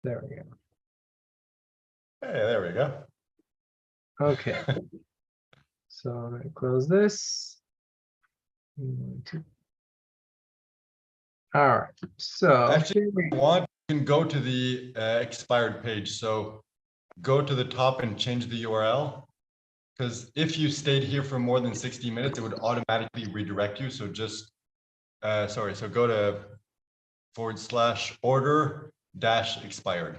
There we go. Hey, there we go. Okay. So I'm going to close this. All right. So Actually, if you want, you can go to the expired page. So go to the top and change the URL. Because if you stayed here for more than 60 minutes, it would automatically redirect you. So just, sorry, so go to /order-expired.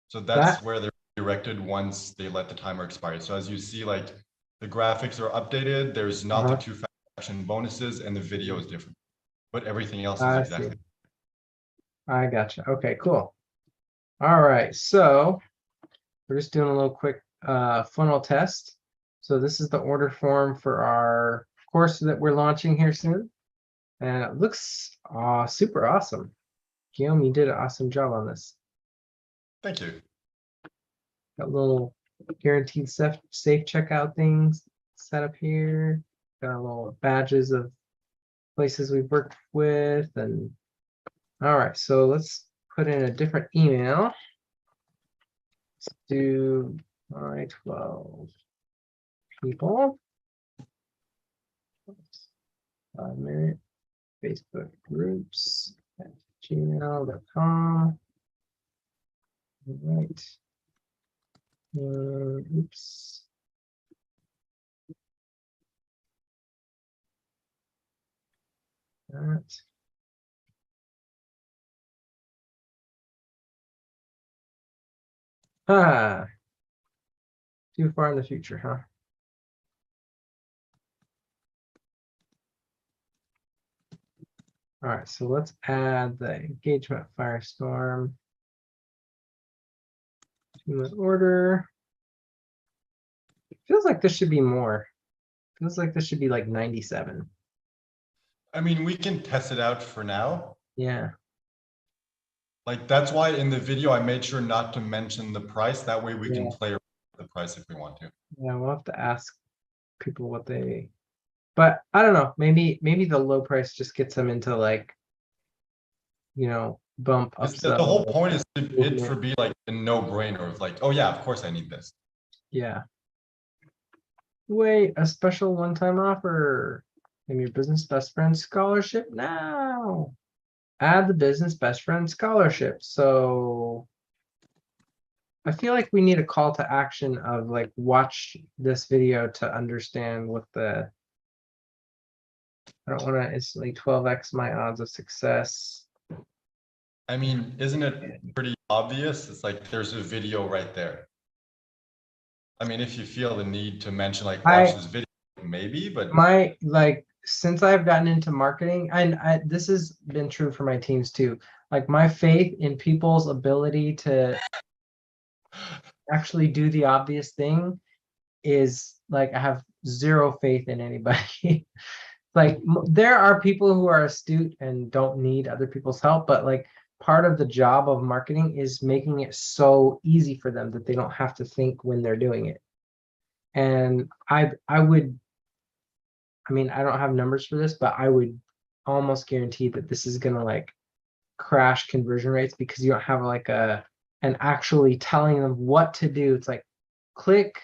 So that's where they're directed once they let the timer expire. So as you see, like the graphics are updated, there's not the 2 action bonuses and the video is different, but everything else is exactly. I gotcha. Okay, cool. All right, so we're just doing a little quick funnel test. So this is the order form for our course that we're launching here soon. And it looks super awesome. Guillaume, you did an awesome job on this. Thank you. Got little guaranteed safe checkout things set up here. Got a little badges of places we've worked with. And all right, so let's put in a different email. Let's do my 12 people. 5-minute Facebook groups at gmail.com. All right. Oops. That. Too far in the future, huh? All right, so let's add the engagement firestorm to an order. It feels like this should be more. Feels like this should be like 97. I mean, we can test it out for now. Yeah. Like that's why in the video I made sure not to mention the price. That way we can play around with the price if we want to. Yeah, we'll have to ask people what they. But I don't know. Maybe the low price just gets them into like, bump up. The whole point is it for be like a no-brainer of like, oh yeah, of course I need this. Yeah. Wait, a special one-time offer. Name your business best friend scholarship now. Add the business best friend scholarship. So I feel like we need a call to action of like watch this video to understand what the. I don't want to instantly 12x my odds of success. I mean, isn't it pretty obvious? It's like there's a video right there. I mean, if you feel the need to mention like watch this video, maybe, but since I've gotten into marketing, and this has been true for my teams too, like my faith in people's ability to actually do the obvious thing is like I have zero faith in anybody. Like there are people who are astute and don't need other people's help, but like part of the job of marketing is making it so easy for them that they don't have to think when they're doing it. And I mean, I don't have numbers for this, but I would almost guarantee that this is gonna like crash conversion rates because you don't have like an actually telling them what to do. It's like click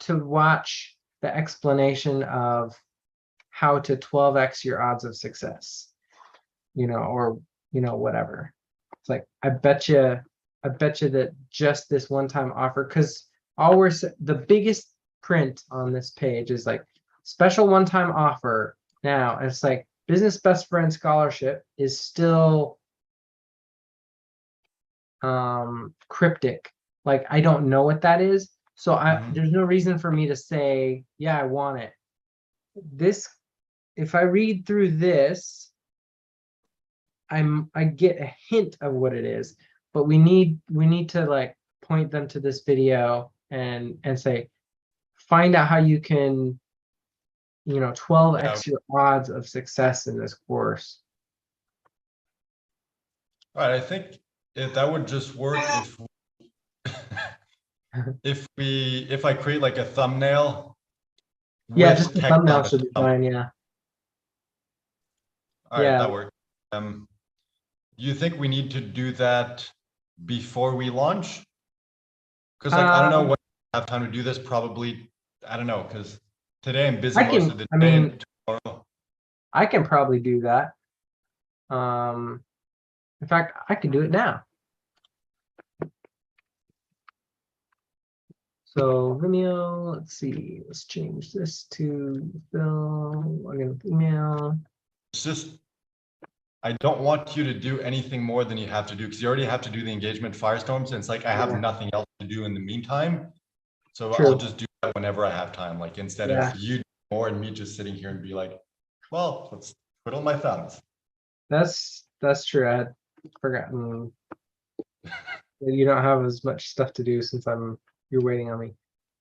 to watch the explanation of how to 12x your odds of success, or whatever. It's like I bet you that just this one-time offer, because the biggest print on this page is like special one-time offer now. And it's like business best friend scholarship is still cryptic. Like I don't know what that is. So there's no reason for me to say, yeah, I want it. If I read through this, I get a hint of what it is, but we need to like point them to this video and say, find out how you can 12x your odds of success in this course. All right, I think that would just work if I create like a thumbnail. Yeah, just the thumbnail should be fine. Yeah. All right, Yeah. that works. Do you think we need to do that before we launch? Because like, I don't know Um, what I have time to do this, probably, I don't know, because today I'm busy I most can, of the I day mean, and tomorrow. I can probably do that. In fact, I can do it now. So Vimeo, let's see, let's change this to Phil, log in with email. It's just, I don't want you to do anything more than you have to do, because you already have to do the engagement firestorms, and it's like, I have Yeah. nothing else to do in the meantime. So True. I'll just do that whenever I have time, like instead Yeah. of you more and me just sitting here and be like, well, let's twiddle my thumbs. That's true. I had forgotten that you don't have as much stuff to do since you're waiting on me.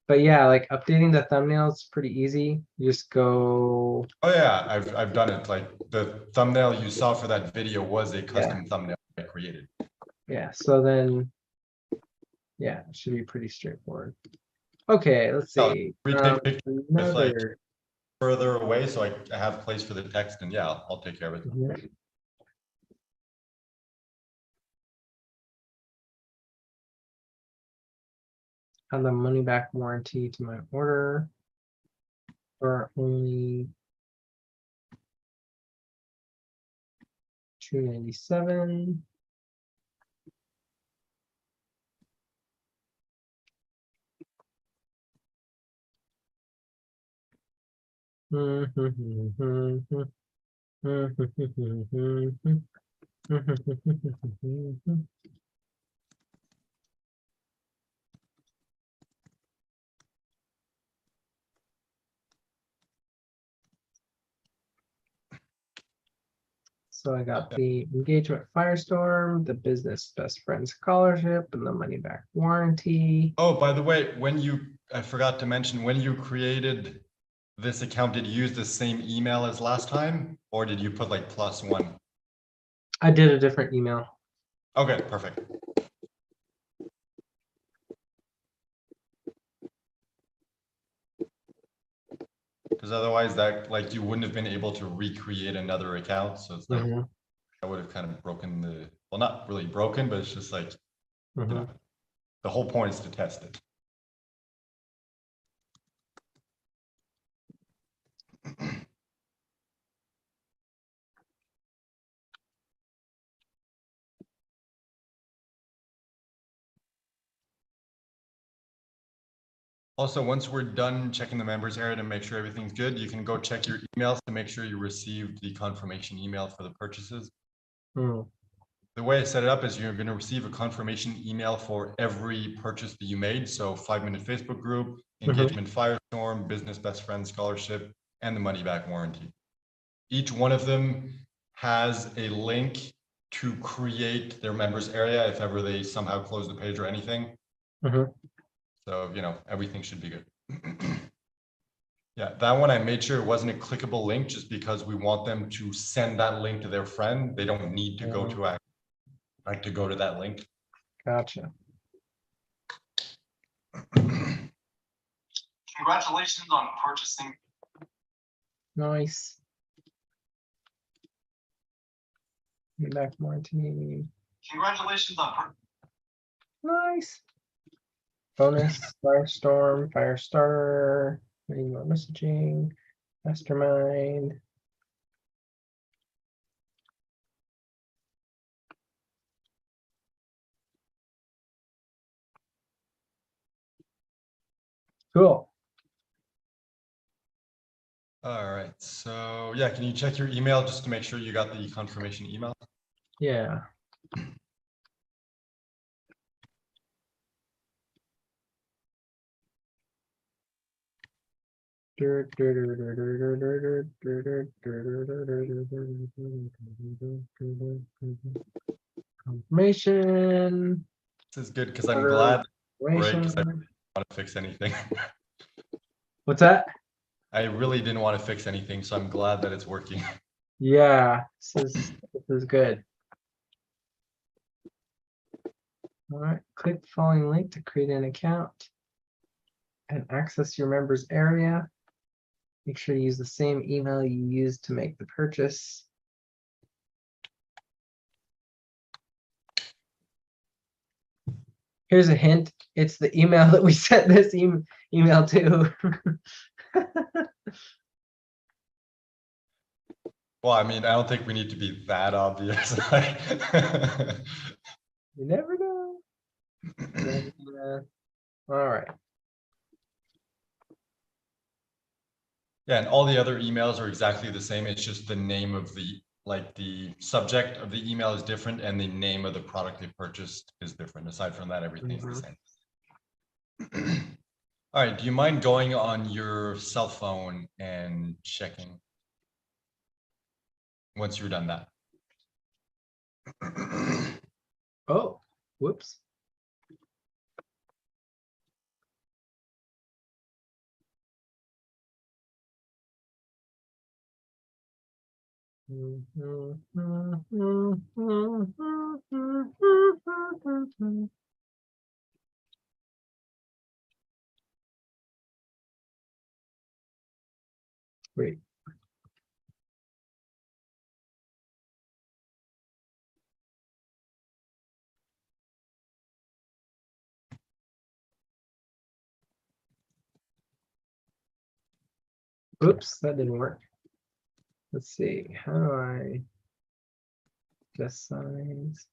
But yeah, like updating the thumbnails pretty easy. You just go, Oh yeah, I've done it. Like the thumbnail you saw for that video was a custom thumbnail I created. yeah. So then, yeah, it should be pretty straightforward. Okay, let's I'll see. retake pictures with like Another. further away, so I have place for the text, and yeah, I'll take care of it. Mhm. Add the money back warranty to my order for only $297. So I got the engagement firestorm, the business best friend scholarship, and the money back warranty. Oh, by the way, I forgot to mention, when you created this account, did you use the same email as last time, or did you put like +1? I did a different email. Okay, perfect. Because otherwise that, like, you wouldn't have been able to recreate another account, so it's like, Mhm, I would have kind of broken well, not really broken, but it's just like, you mhm. know, the whole point is to test it. Also, once we're done checking the members area to make sure everything's good, you can go check your emails to make sure you received the confirmation email for the purchases. Mm. The way I set it up is you're going to receive a confirmation email for every purchase that you made. So 5-minute Facebook group, engagement firestorm, business best friend scholarship, and the money back warranty. Each one of them has a link to create their members area if ever they somehow close the page or anything. Mhm. So, everything should be good. Yeah, that one I made sure it wasn't a clickable link just because we want them to send that link to their friend. They don't need to go to that link. Gotcha. Congratulations on purchasing. Nice. Money back warranty. Congratulations on Nice. Bonus, Firestorm, Firestarter, email messaging, Mastermind. Cool. All right, so yeah, can you check your email just to make sure you got the confirmation email? Yeah. Confirmation. This is good because I'm glad break because I Confirmation. didn't want to fix anything. What's that? I really didn't want to fix anything, so I'm glad that it's working. Yeah, this is good. All right, click the following link to create an account and access your members area. Make sure to use the same email you used to make the purchase. Here's a hint. It's the email that we sent this email to. Well, I mean, I don't think we need to be that obvious. Like, You never know. And, all right. yeah, and all the other emails are exactly the same. It's just the name of the, like the subject of the email is different and the name of the product they purchased is different. Aside from that, everything's the same. All right, do you mind going on your cell phone and checking once you're done that? Oh, whoops. Wait. Oops, that didn't work. Let's see. How do I adjust size?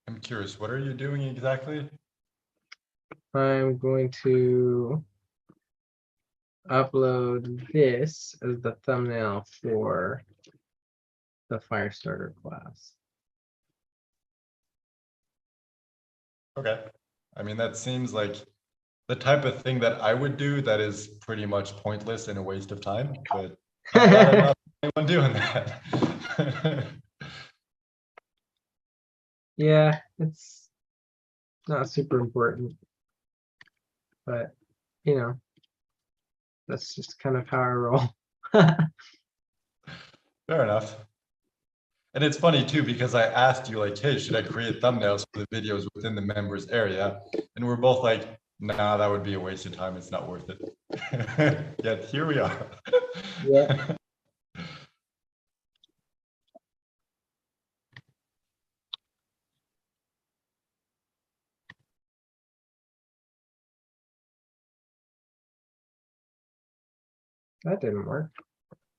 I'm curious, what are you doing exactly? I'm going to upload this as the thumbnail for the Firestarter class. Okay. I mean, that seems like the type of thing that I would do that is pretty much pointless and a waste of time, but I'm glad I'm not the only one doing that. Yeah, it's not super important, but you know, that's just kind of how I roll. Fair enough. And it's funny too, because I asked you like, hey, should I create thumbnails for the videos within the members area? And we're both like, nah, that would be a waste of time. It's not worth it. Yet here we are. Yeah. That didn't work.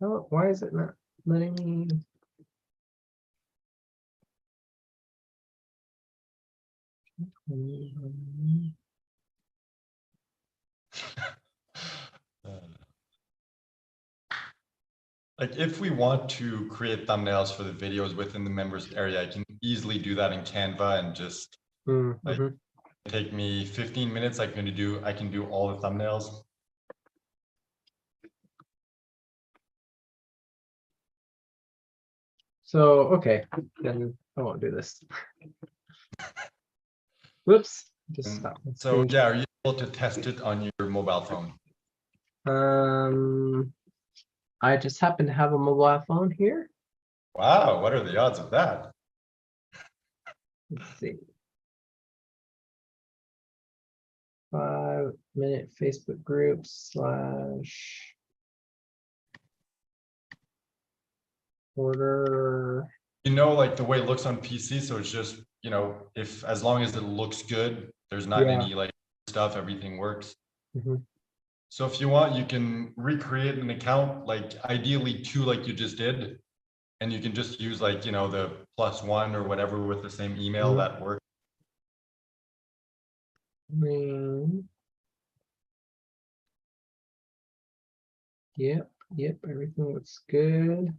Oh, why is it not letting me? Like if we want to create thumbnails for the videos within the members area, I can easily do that in Canva and just Mhm. take me 15 minutes. I can do all the thumbnails. So, okay, then I won't do this. Whoops, just stop. my So screen. yeah, are you able to test it on your mobile phone? I just happen to have a mobile phone here. Wow, what are the odds of that? Let's see. 5-minute Facebook group slash order. You know, like the way it looks on PC, so it's just, you know, if as long as it looks good, there's not Yeah. any like stuff, everything works. Mhm. So if you want, you can recreate an account, like ideally two like you just did. And you can just use like, you know, the +1 or whatever with the same email Mhm. that works. Yep, everything looks good.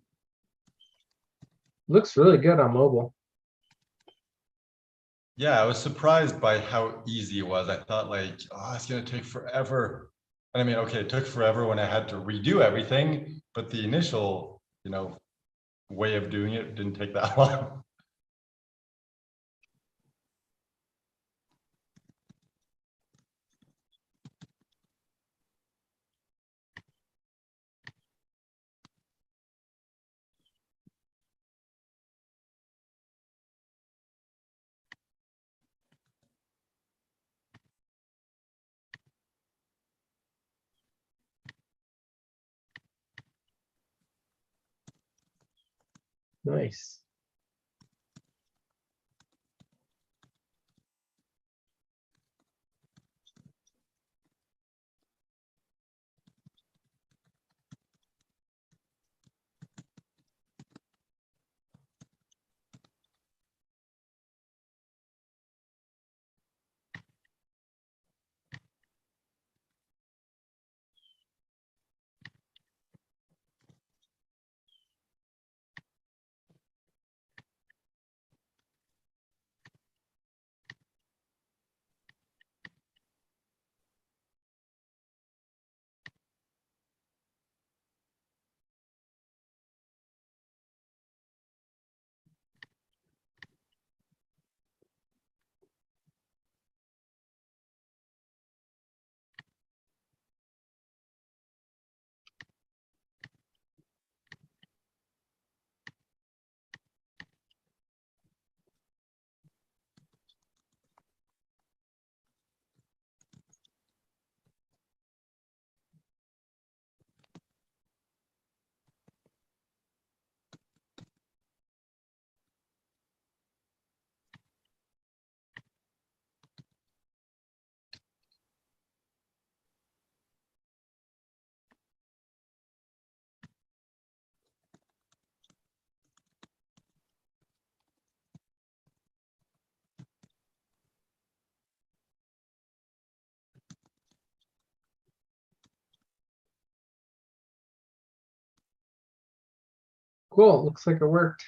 Looks really good on mobile. Yeah, I was surprised by how easy it was. I thought like, oh, it's gonna take forever. And I mean, okay, it took forever when I had to redo everything, but the initial, you know, way of doing it didn't take that long. Nice. Cool. Looks like it worked.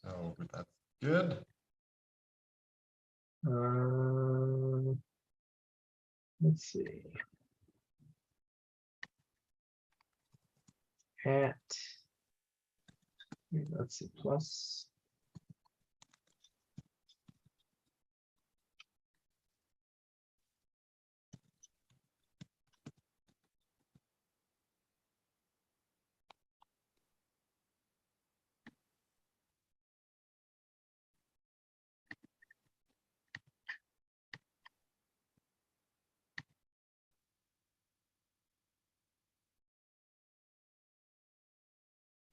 So that's good. Let's see. At, let's see, plus.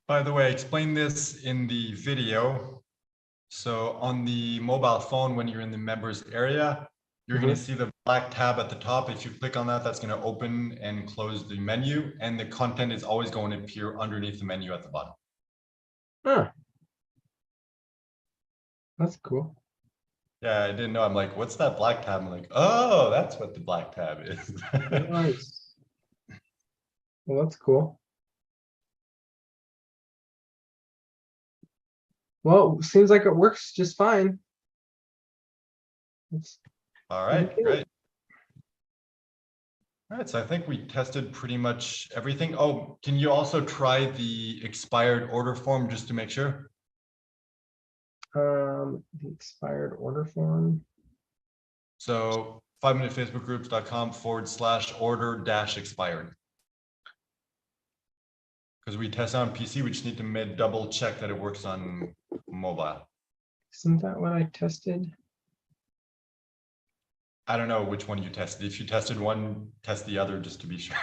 By the way, I explained this in the video. So on the mobile phone, when you're in the members area, you're going to see the black tab at the top. If you click on that, that's going to open and close the menu, and the content is always going to appear underneath the menu at the bottom. Huh. That's cool. Yeah, I didn't know. I'm like, what's that black tab? I'm like, oh, that's what the black tab is. Nice. Well, that's cool. Well, seems like it works just fine. It's All right, Okay. great. All right, so I think we tested pretty much everything. Oh, can you also try the expired order form just to make sure? The expired order form. So 5minutefacebookgroups.com/order-expired. Because we test on PC, we just need to double check that it works on mobile. Isn't that what I tested? I don't know which one you tested. If you tested one, test the other just to be sure.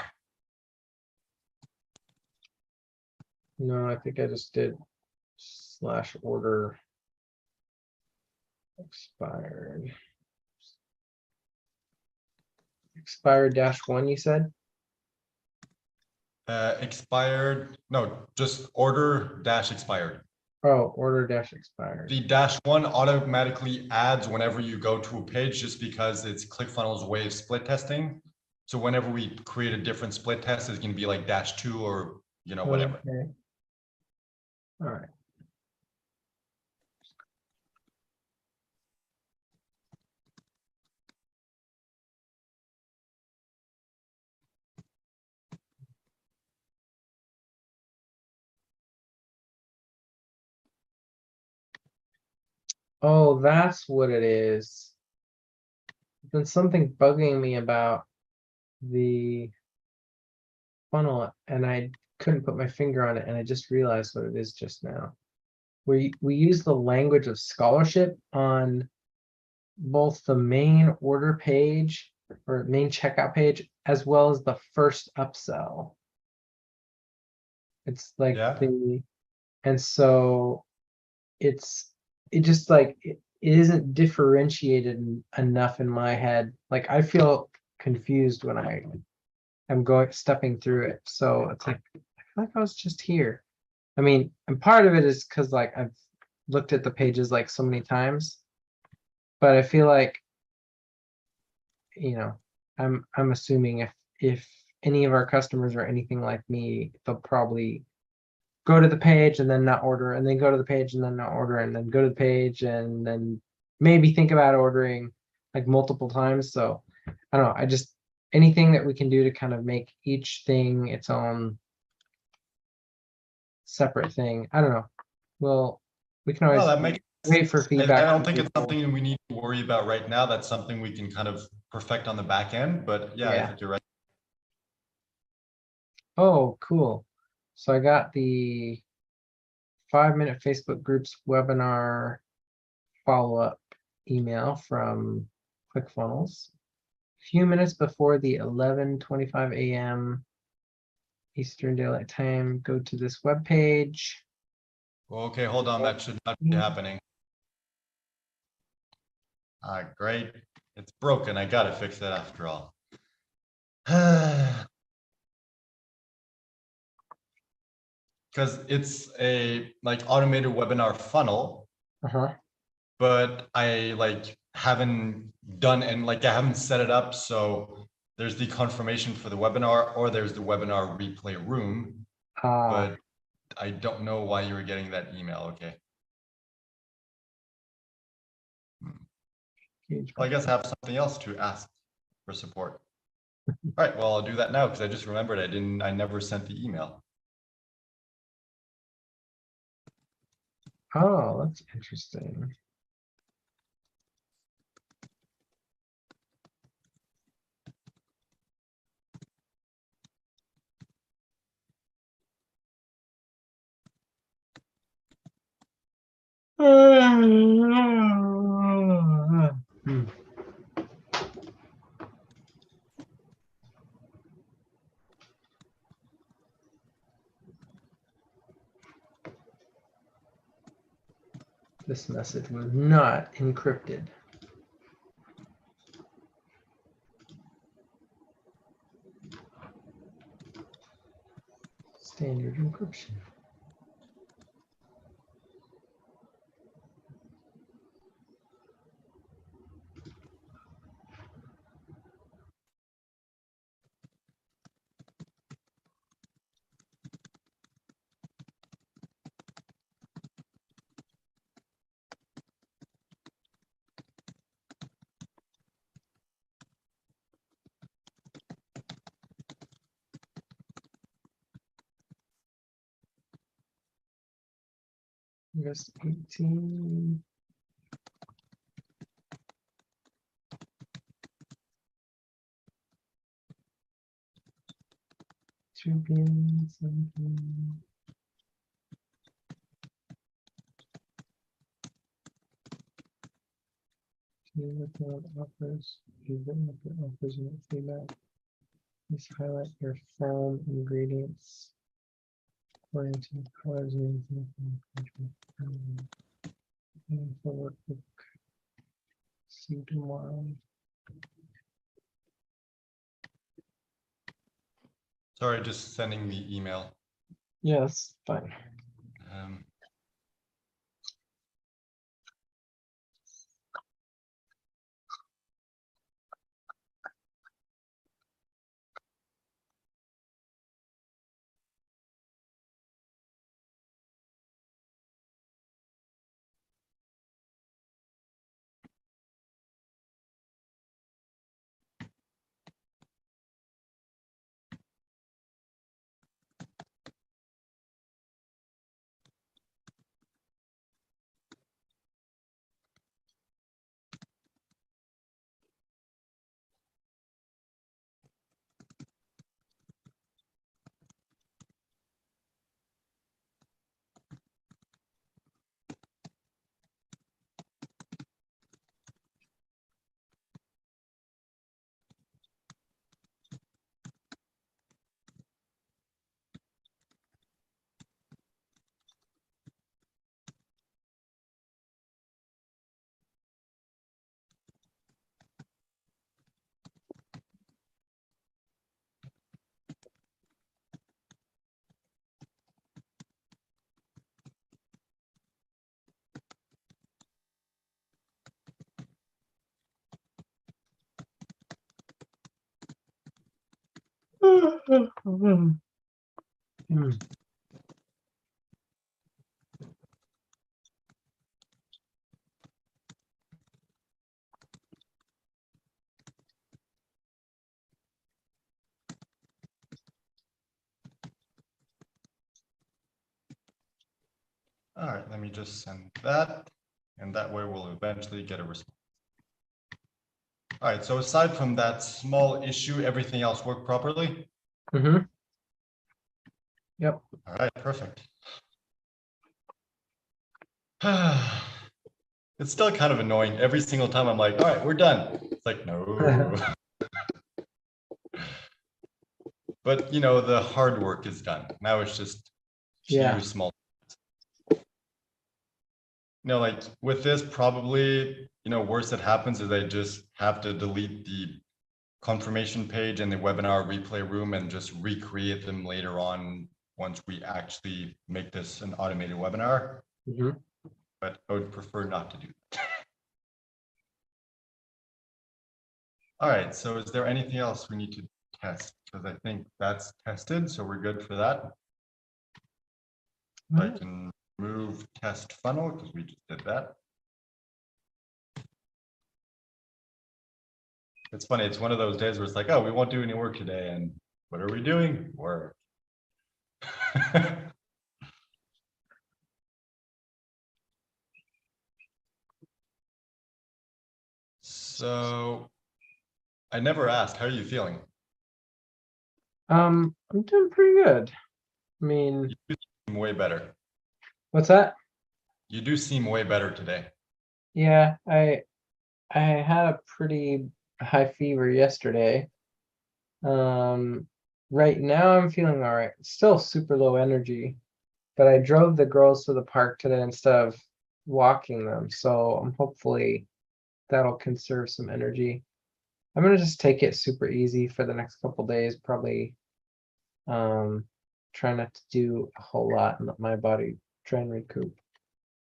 No, I think I just did /order expired. Expired -1, you said? Expired, no, just order-expired. Oh, order-expired. The -1 automatically adds whenever you go to a page just because it's ClickFunnels way of split testing. So whenever we create a different split test, it's going to be like -2 or, you know, whatever. Okay. All right. Oh, that's what it is. There's something bugging me about the funnel, and I couldn't put my finger on it, and I just realized what it is just now. We use the language of scholarship on both the main order page or main checkout page as well as the first upsell. It's like Yeah. and so it just like it isn't differentiated enough in my head. Like I feel confused when I am stepping through it. So it's like I feel like I was just here. I mean, and part of it is because like I've looked at the pages like so many times, but I feel like, you know, I'm assuming if any of our customers are anything like me, they'll probably go to the page and then not order, and then go to the page and then not order, and then go to the page and then maybe think about ordering like multiple times. So I don't know. I just anything that we can do to kind of make each thing its own separate thing. I don't know. Well, we can No, always that makes wait for I feedback. don't from think it's people. something we need to worry about right now. That's something we can kind of perfect on the back end, but yeah, I Yeah. think you're right. Oh, cool. So I got the 5-minute Facebook groups webinar follow-up email from ClickFunnels. Few minutes before the 11:25 a.m. Eastern Daylight Time, go to this web page. Okay, hold on, that should not be happening. Great, it's broken, I gotta fix it after all. Because it's a like automated webinar funnel, Uh-huh. but I like haven't done and like I haven't set it up. So there's the confirmation for the webinar or there's the webinar replay room, but I don't know why you were getting that email. Okay. Well, I guess I have something else to ask for support. All right, well, I'll do that now because I just remembered I never sent the email. Oh, that's interesting. Hmm. This message was not encrypted. Standard encryption. August 18. Two PM, 7 PM. Offers, offers and feedback. Please highlight your foam ingredients according to the colors and for workbook. See you tomorrow. Sorry, just sending the email. Yes, fine. Um, Hmm. All right, let me just send that, and that way we'll eventually get a response. All right, so aside from that small issue, everything else worked properly? Mhm. Yep. All right, perfect. It's still kind of annoying. Every single time I'm like, all right, we're done. It's like, no. But you know, the hard work is done. Now it's just Yeah. few small. You know, like with this, probably, you know, worst that happens is I just have to delete the confirmation page and the webinar replay room and just recreate them later on once we actually make this an automated webinar. Mhm. But I would prefer not to do that. All right, so is there anything else we need to test? Because I think that's tested, so we're good for that. I can move test funnel because we just did that. It's funny, it's one of those days where it's like, oh, we won't do any work today. And what are we doing? Work. So I never asked, how are you feeling? I'm doing pretty good. I mean, You seem way better. what's that? You do seem way better today. Yeah, I had a pretty high fever yesterday. Right now I'm feeling all right. Still super low energy, but I drove the girls to the park today instead of walking them, so I'm hopefully that'll conserve some energy. I'm gonna just take it super easy for the next couple days, probably try not to do a whole lot and let my body try and recoup.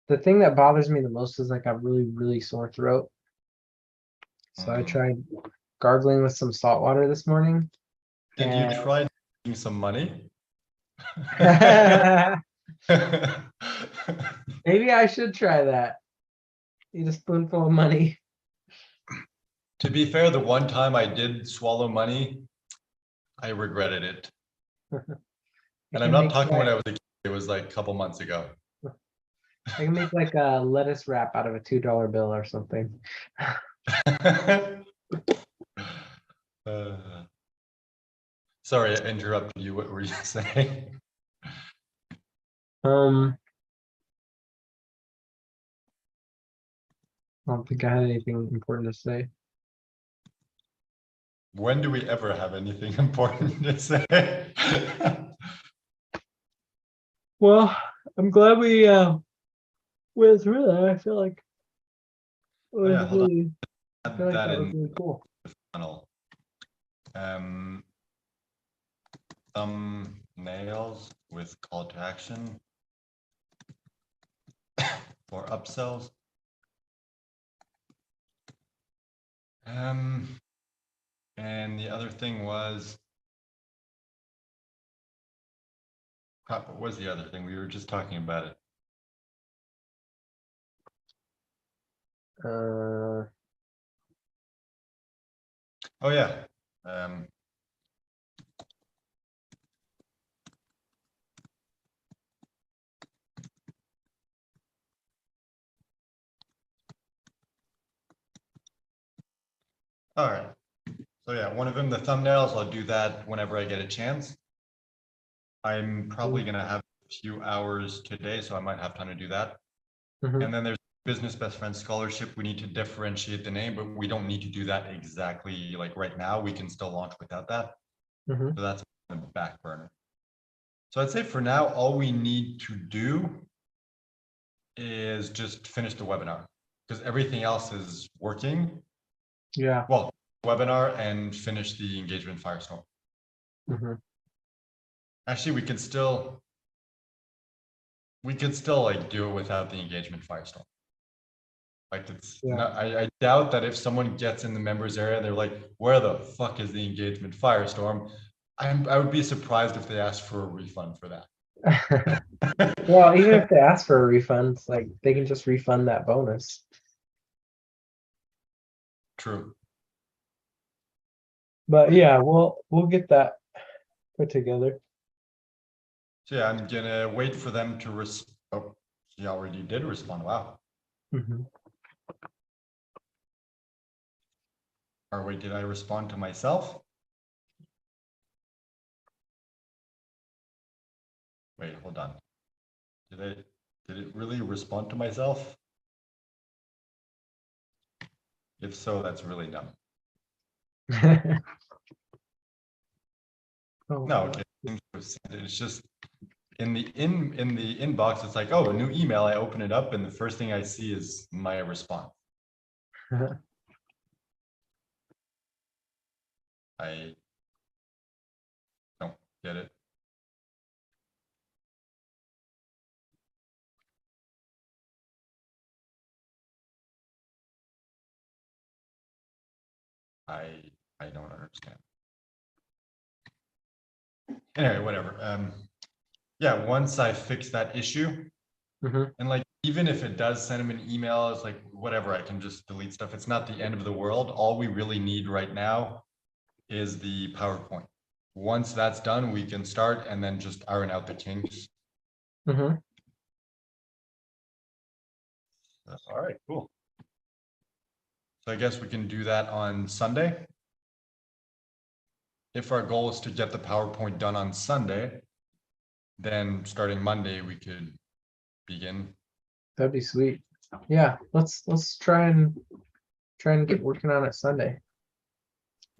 The thing that bothers me the most is like a really, really sore throat. So I tried gargling with some salt water this morning. Did And you try making some money? maybe I should try that. Eat a spoonful of money. To be fair, the one time I did swallow money, I regretted it. I And I'm can not make talking when I like was a kid, it was like a couple months ago. I can make like a lettuce wrap out of a $2 bill or something. Uh, sorry, I interrupted you. What were you saying? I don't think I had anything important to say. When do we ever have anything important to say? Well, I'm glad we went through that. I feel like it Oh was yeah, hold on. really, I Add feel like that that was in really cool. the funnel. Thumbnails with call to action for upsells. And the other thing was, crap, what was the other thing? We were just talking about it. Uh, Oh yeah. All right. So yeah, one of them, the thumbnails, I'll do that whenever I get a chance. I'm probably gonna have a few hours today, so I might have time to do that. mhm. And then there's Business Best Friends Scholarship. We need to differentiate the name, but we don't need to do that exactly like right now. We can still launch without that. Mhm. So that's on the back burner. So I'd say for now, all we need to do is just finish the webinar because everything else is working. Yeah. Well, webinar and finish the engagement Firestorm. Mhm. Actually, we could still like do it without the engagement Firestorm. Like it's Yeah. not, I doubt that if someone gets in the members area, they're like, where the fuck is the engagement Firestorm? I would be surprised if they asked for a refund for that. Well, even if they ask for a refund, it's like they can just refund that bonus. True. But yeah, we'll get that put together. So yeah, I'm gonna wait for them to oh, she already did respond. Wow. Mhm. Or wait, did I respond to myself? Wait, hold on. Did it really respond to myself? If so, that's really dumb. Oh, No, okay. It's just in the inbox, it's like, oh, a new email. I open it up and the first thing I see is my response. I don't get it. I don't understand. Anyway, whatever. Yeah, once I fix that issue, Mhm. and like even if it does send him an email, it's like whatever, I can just delete stuff. It's not the end of the world. All we really need right now is the PowerPoint. Once that's done, we can start and then just iron out the kinks. Mhm. All right, cool. So I guess we can do that on Sunday. If our goal is to get the PowerPoint done on Sunday, then starting Monday, we could begin. That'd be sweet. Yeah, let's try and get working on it Sunday.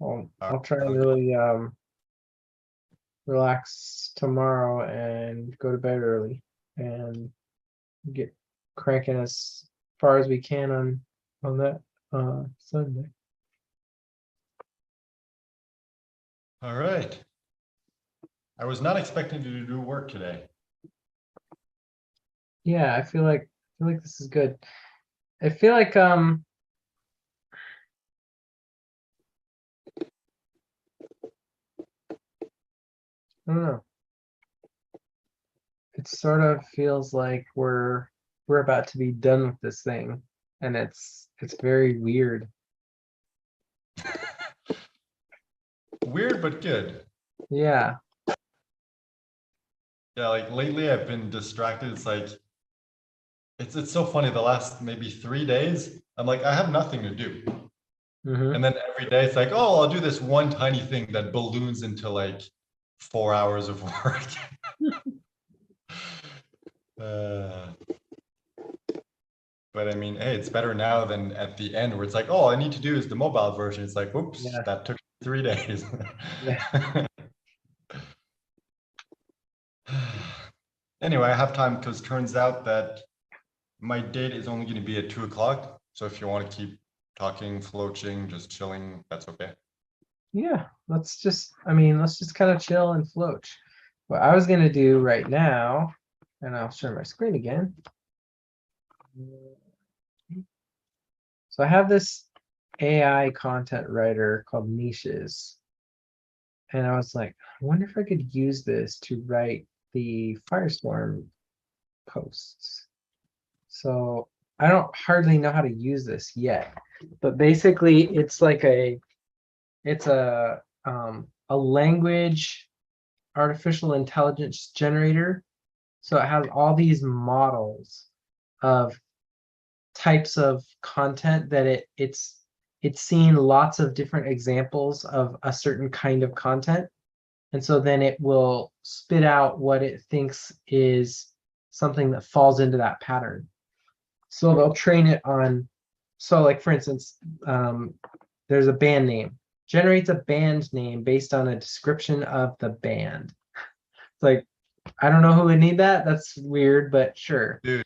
I'll try and really relax tomorrow and go to bed early and get cranking as far as we can on that Sunday. All right. I was not expecting to do work today. Yeah, I feel like this is good. I feel like I don't know. It sort of feels like we're about to be done with this thing, and it's very weird. Weird, but good. Yeah. Yeah, like lately I've been distracted. It's like, it's so funny. The last maybe 3 days, I'm like, I have nothing to do. Hmm. And then every day it's like, oh, I'll do this one tiny thing that balloons into like 4 hours of work. But I mean, hey, it's better now than at the end where it's like, oh, all I need to do is the mobile version. It's like, whoops, Yeah. that took 3 days. Yeah. Anyway, I have time because turns out that my date is only going to be at 2 o'clock. So if you want to keep talking, floaching, just chilling, that's okay. Yeah. Let's just kind of chill and float. What I was gonna do right now, and I'll share my screen again. So I have this AI content writer called Niches. And I was like, I wonder if I could use this to write the Firestorm posts. So I don't hardly know how to use this yet, but basically it's like it's a language artificial intelligence generator. So it has all these models of types of content that it's seen lots of different examples of a certain kind of content. And so then it will spit out what it thinks is something that falls into that pattern. So they'll train it on, so like for instance, there's a band name, generates a band name based on a description of the band. It's like, I don't know who would need that. That's weird, but sure. Dude,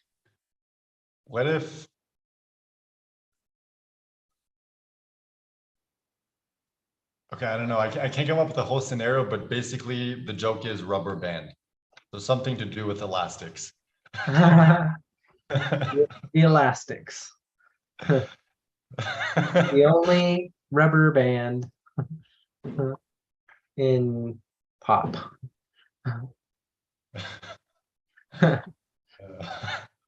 what if okay, I don't know. I can't come up with a whole scenario, but basically the joke is rubber band. So something to do with elastics. The elastics. The only rubber band in pop. Uh,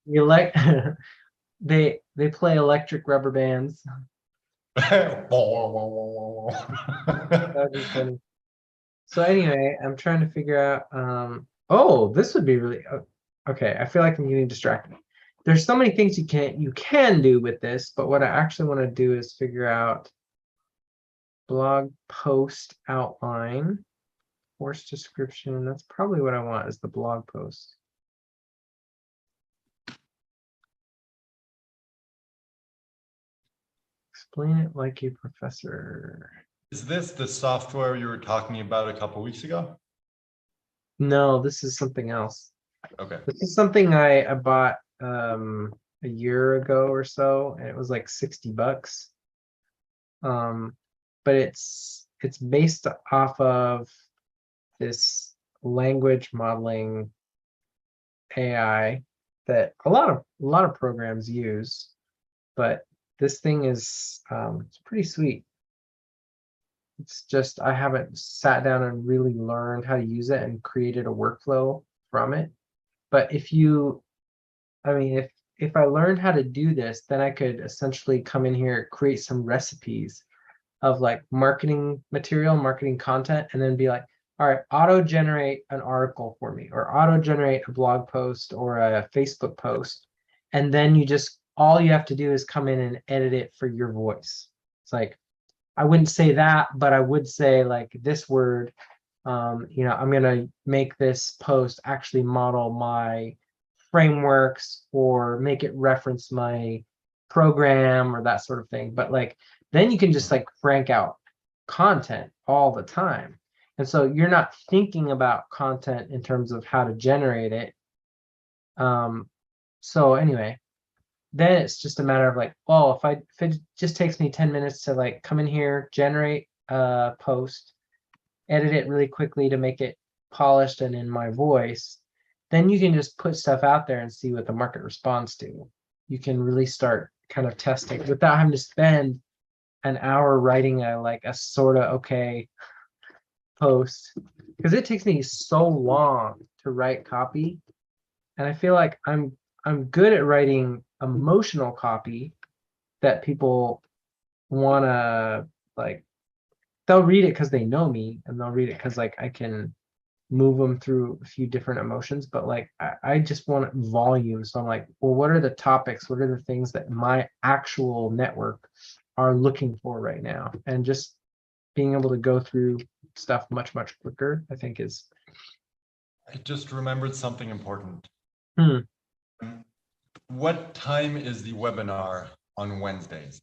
You like they play electric rubber bands. That'd be funny. So anyway, I'm trying to figure out. Oh, this would be really okay. I feel like I'm getting distracted. There's so many things you can do with this, but what I actually want to do is figure out blog post outline, course description. That's probably what I want is the blog post. Explain it like a professor. Is this the software you were talking about a couple weeks ago? No, this is something else. Okay. This is something I bought a year ago or so, and it was like $60. But it's based off of this language modeling AI that a lot of programs use, but this thing is it's pretty sweet. It's just I haven't sat down and really learned how to use it and created a workflow from it. But I mean, if I learned how to do this, then I could essentially come in here, create some recipes of like marketing material, marketing content, and then be like, all right, auto generate an article for me, or auto generate a blog post or a Facebook post. And then all you have to do is come in and edit it for your voice. It's like, I wouldn't say that, but I would say like this word, I'm going to make this post actually model my frameworks or make it reference my program or that sort of thing. But like, then you can just like crank out content all the time. And so you're not thinking about content in terms of how to generate it. So anyway, then it's just a matter of like, well, if it just takes me 10 minutes to like come in here, generate a post, edit it really quickly to make it polished and in my voice, then you can just put stuff out there and see what the market responds to. You can really start kind of testing without having to spend an hour writing a sort of okay post, because it takes me so long to write copy, and I feel like I'm good at writing emotional copy that people want to like. They'll read it because they know me, and they'll read it because like I can move them through a few different emotions, but like I just want volume. So I'm like, well, what are the topics? What are the things that my actual network are looking for right now? And just being able to go through stuff much quicker, I think is. I just remembered something important. Hmm. What time is the webinar on Wednesdays?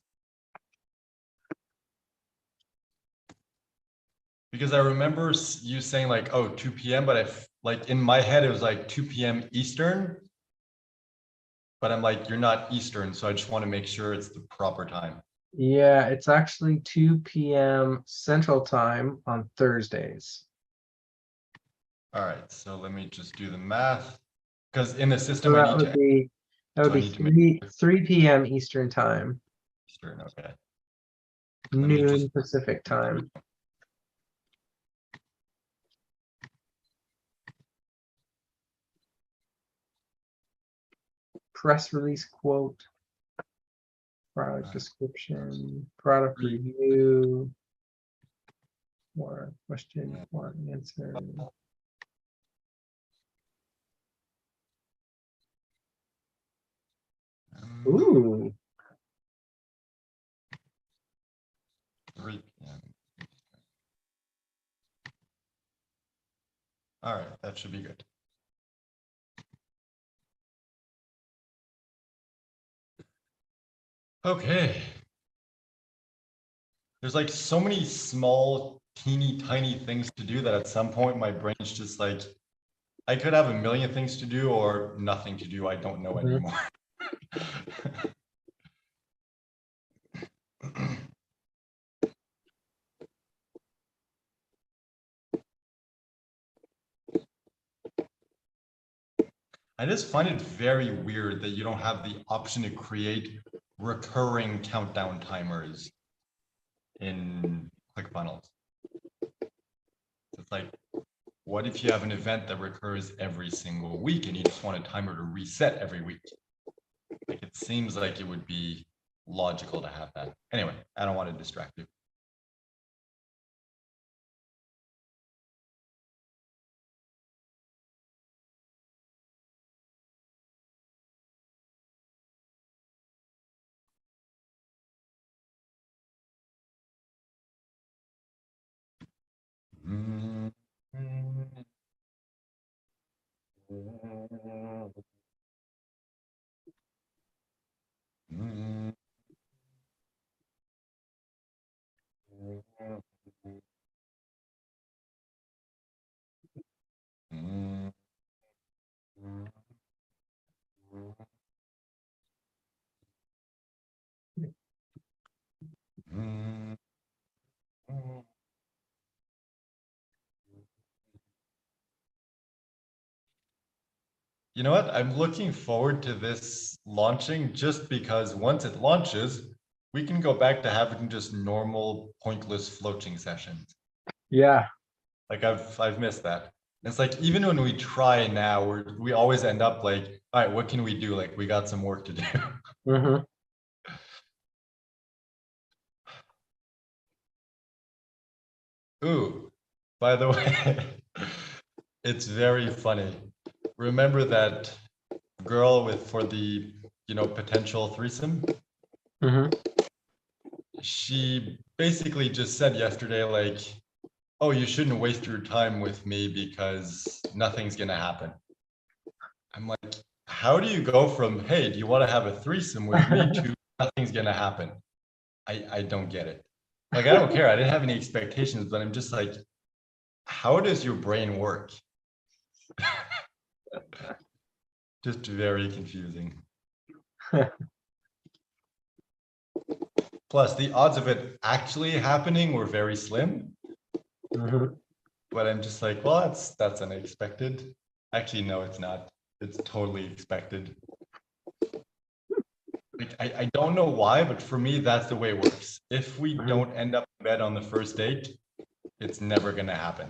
Because I remember you saying like, oh, 2 p.m., but like in my head, it was like 2 p.m. Eastern. But I'm like, you're not Eastern, so I just want to make sure it's the proper time. Yeah, it's actually 2 p.m. Central Time on Thursdays. All right, so let me just do the math. Because in the So system, that would be So I need to make 3 p.m. Eastern Time, Eastern, okay. Let me noon just Pacific Time. Press release quote, product description, product review, more question, more answer. Ooh, 3 p.m. All right, that should be good. Okay. There's like so many small, teeny tiny things to do that at some point my brain's just like, I could have a million things to do or nothing to do. I don't know anymore. I just find it very weird that you don't have the option to create recurring countdown timers in ClickFunnels. It's like, what if you have an event that recurs every single week and you just want a timer to reset every week? Like, it seems like it would be logical to have that. Anyway, I don't want to distract you. Mm. You know what? I'm looking forward to this launching just because once it launches, we can go back to having just normal pointless floating sessions. Yeah. Like I've missed that. It's like even when we try now, we always end up like, all right, what can we do? Like we got some work to do. Mm-hmm. Ooh, by the way, it's very funny. Remember that girl for the potential threesome? Mm-hmm. She basically just said yesterday, like, oh, you shouldn't waste your time with me because nothing's gonna happen. I'm like, how do you go from, hey, do you want to have a threesome with me to nothing's gonna happen? I don't get it. Like, I don't care. I didn't have any expectations, but I'm just like, how does your brain work? Just very confusing. Plus, the odds of it actually happening were very slim. Mm-hmm. But I'm just like, well, that's unexpected. Actually, no, it's not. It's totally expected. Like, I don't know why, but for me, that's the way it works. If we don't end up in bed on the first date, it's never gonna happen.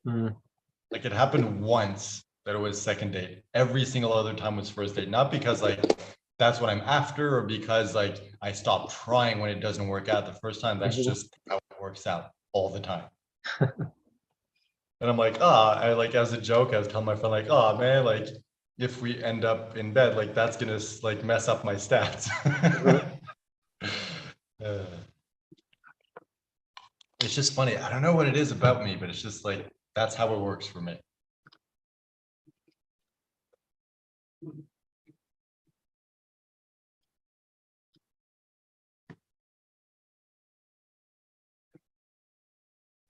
Mm. Like it happened once that it was second date. Every single other time was first date. Not because like that's what I'm after or because like I stopped trying when it doesn't work out the first time. That's just how it works out all the time. And I'm like, I like as a joke, I was telling my friend, like, oh man, like if we end up in bed, like that's gonna like mess up my stats. It's just funny. I don't know what it is about me, but it's just like that's how it works for me.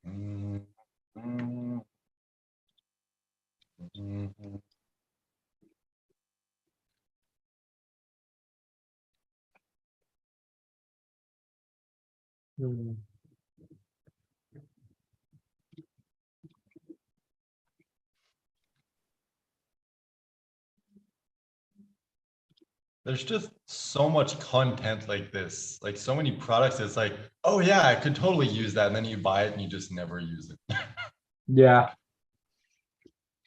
Mm, mm, mm. Mm. There's just so much content like this, like so many products. It's like, oh yeah, I could totally use that. And then you buy it and you just never use it. Yeah.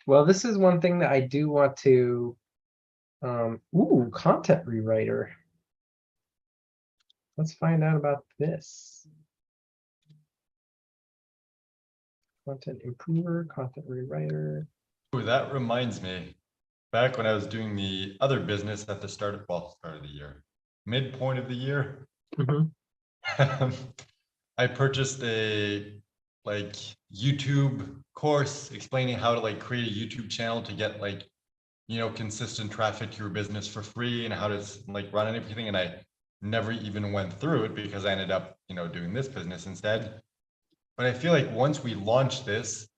Well, this is one thing that I do want to, content rewriter. Let's find out about this. Content improver, content rewriter. Ooh, that reminds me, back when I was doing the other business at the start of the year, midpoint of the year, Mm-hmm. I purchased a like YouTube course explaining how to like create a YouTube channel to get like, consistent traffic to your business for free and how to like run and everything. And I never even went through it because I ended up, doing this business instead. But I feel like once we launch this,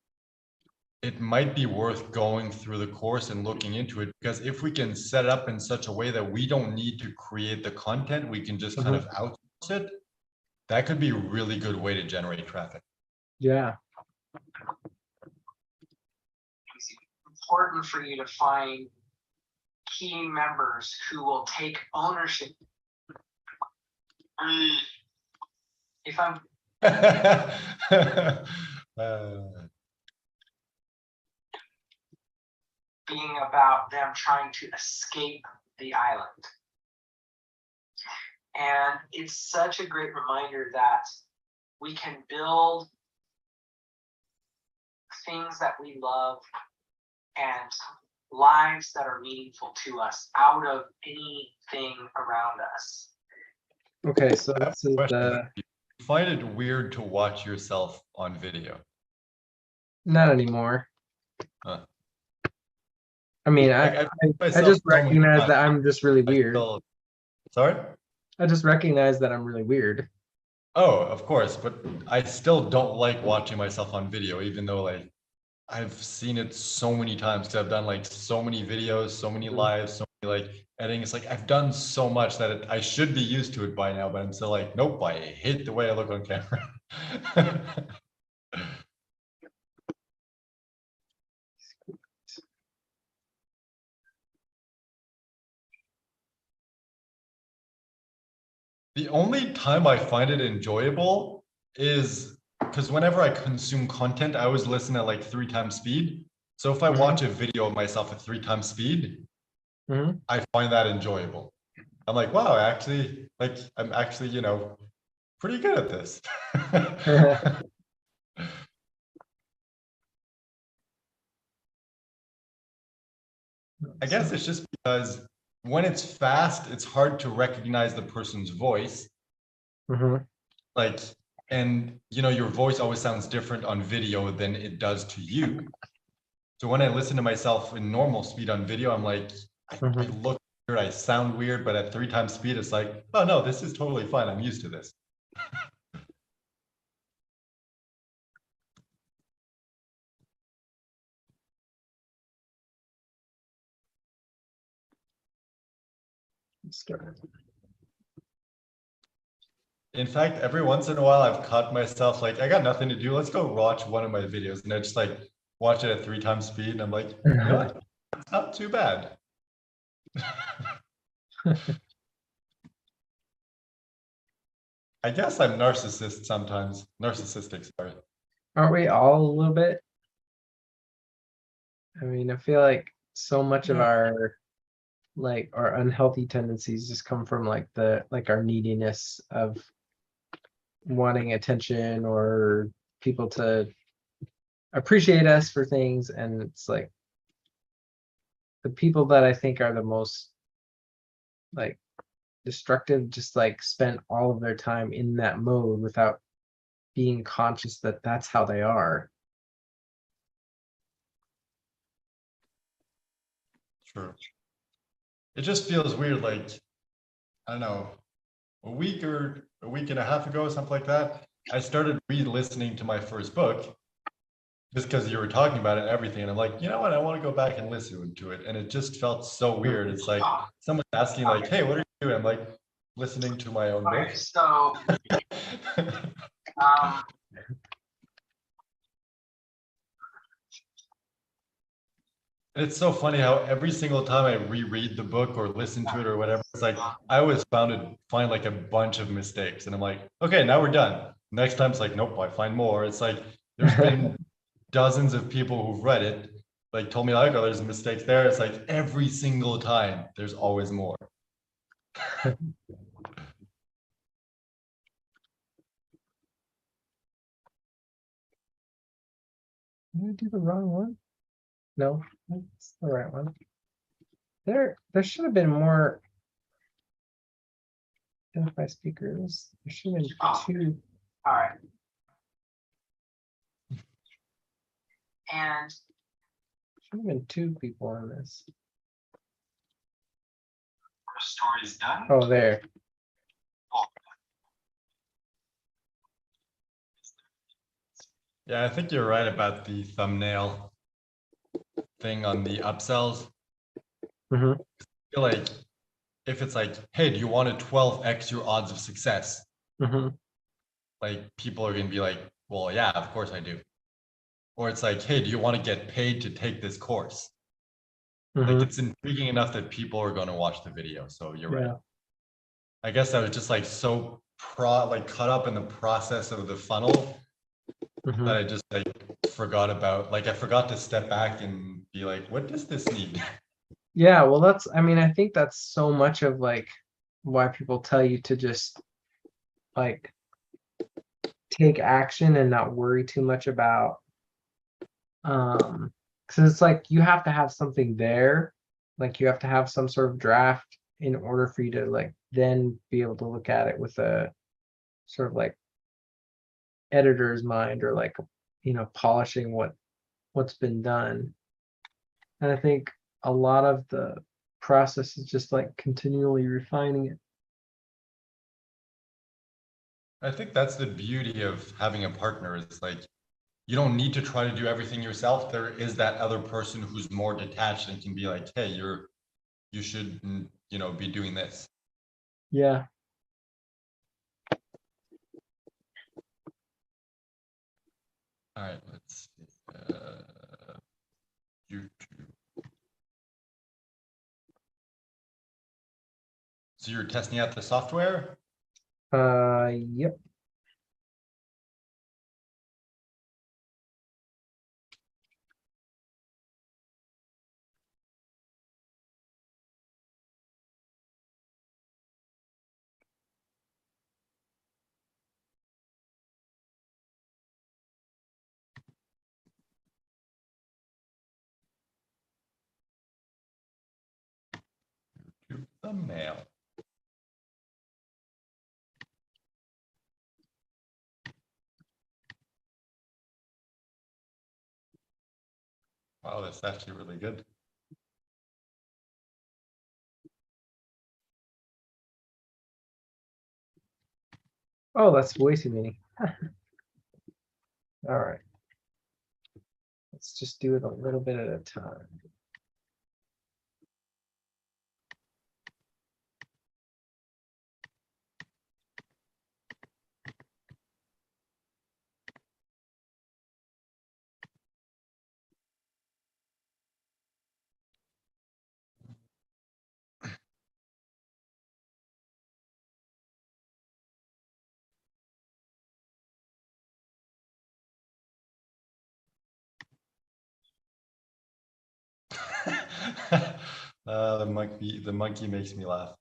it might be worth going through the course and looking into it, because if we can set it up in such a way that we don't need to create the content, we can just kind of outsource it. That could be a really good way to generate traffic. Yeah. It's important for you to find key members who will take ownership. If I'm being about them trying to escape the island. And it's such a great reminder that we can build things that we love and lives that are meaningful to us out of anything around us. Okay, so this is Question. the You find it weird to watch yourself on video? not anymore. Huh. I mean, Like, I myself just so many recognize times. that I'm just really I weird. still- Sorry? I just recognize that I'm really weird. Oh, of course, but I still don't like watching myself on video, even though like I've seen it so many times because I've done like so many videos, so many Mhm. lives, so many like editing. It's like I've done so much that I should be used to it by now, but I'm still like, nope, I hate the way I look on camera. The only time I find it enjoyable is because whenever I consume content, I always listen at like 3 times speed. So if I Mhm. watch a video of myself at 3 times speed, Mhm. I find that enjoyable. I'm like, wow, I'm actually, pretty good at this. I guess it's just because when it's fast, it's hard to recognize the person's voice. Mhm. Like, and your voice always sounds different on video than it does to you. So when I listen to myself in normal speed on video, I'm like, I Mhm. look weird, I sound weird, but at 3 times speed, it's like, oh no, this is totally fine. I'm used to this. Start. In fact, every once in a while, I've caught myself like, I got nothing to do. Let's go watch one of my videos. And I just like watch it at 3 times speed. And I'm like, you know what? It's not too bad. I guess I'm narcissistic, sorry. Aren't we all a little bit? I mean, I feel like so much of Yeah. our unhealthy tendencies just come from like our neediness of wanting attention or people to appreciate us for things. And it's like the people that I think are the most like destructive just like spend all of their time in that mode without being conscious that that's how they are. True. It just feels weird, like, I don't know, a week and a half ago, something like that, I started re-listening to my first book just because you were talking about it and everything. And I'm like, you know what? I want to go back and listen to it. And it just felt so weird. It's like someone asking, like, hey, what are you doing? I'm like, listening to my own book. Okay, so um, And it's so funny how every single time I reread the book or listen to it or whatever, it's like I always find like a bunch of mistakes. And I'm like, okay, now we're done. Next time it's like, nope, I find more. It's like there's been dozens of people who've read it, like told me like, oh, there's mistakes there. It's like every single time there's always more. Did I do the wrong one? No, that's the right one. There should have been more identify speakers. There should have been two. all right. And Should have been two people on this. Our story's done. Oh, there. Yeah, I think you're right about the thumbnail thing on the upsells. Mhm. I feel like if it's like, hey, do you want to 12x your odds of success? Mhm. Like people are going to be like, well, yeah, of course I do. Or it's like, hey, do you want to get paid to take this course? Like Mhm. it's intriguing enough that people are going to watch the video. So you're right. Yeah. I guess I was just like so caught up in the process of the funnel Mhm. that I just like forgot about, like I forgot to step back and be like, what does this need? Yeah, well, that's, I mean, I think that's so much of like why people tell you to just like take action and not worry too much about, because it's like you have to have something there, like you have to have some sort of draft in order for you to like then be able to look at it with a sort of like editor's mind, or like, polishing what's been done. And I think a lot of the process is just like continually refining it. I think that's the beauty of having a partner. It's like you don't need to try to do everything yourself. There is that other person who's more detached and can be like, hey, you should, be doing this. Yeah. All right, let's see. YouTube. So you're testing out the software? Yep. YouTube thumbnail. Wow, that's actually really good. Oh, that's way too many. All right. Let's just do it a little bit at a time. The monkey makes me laugh.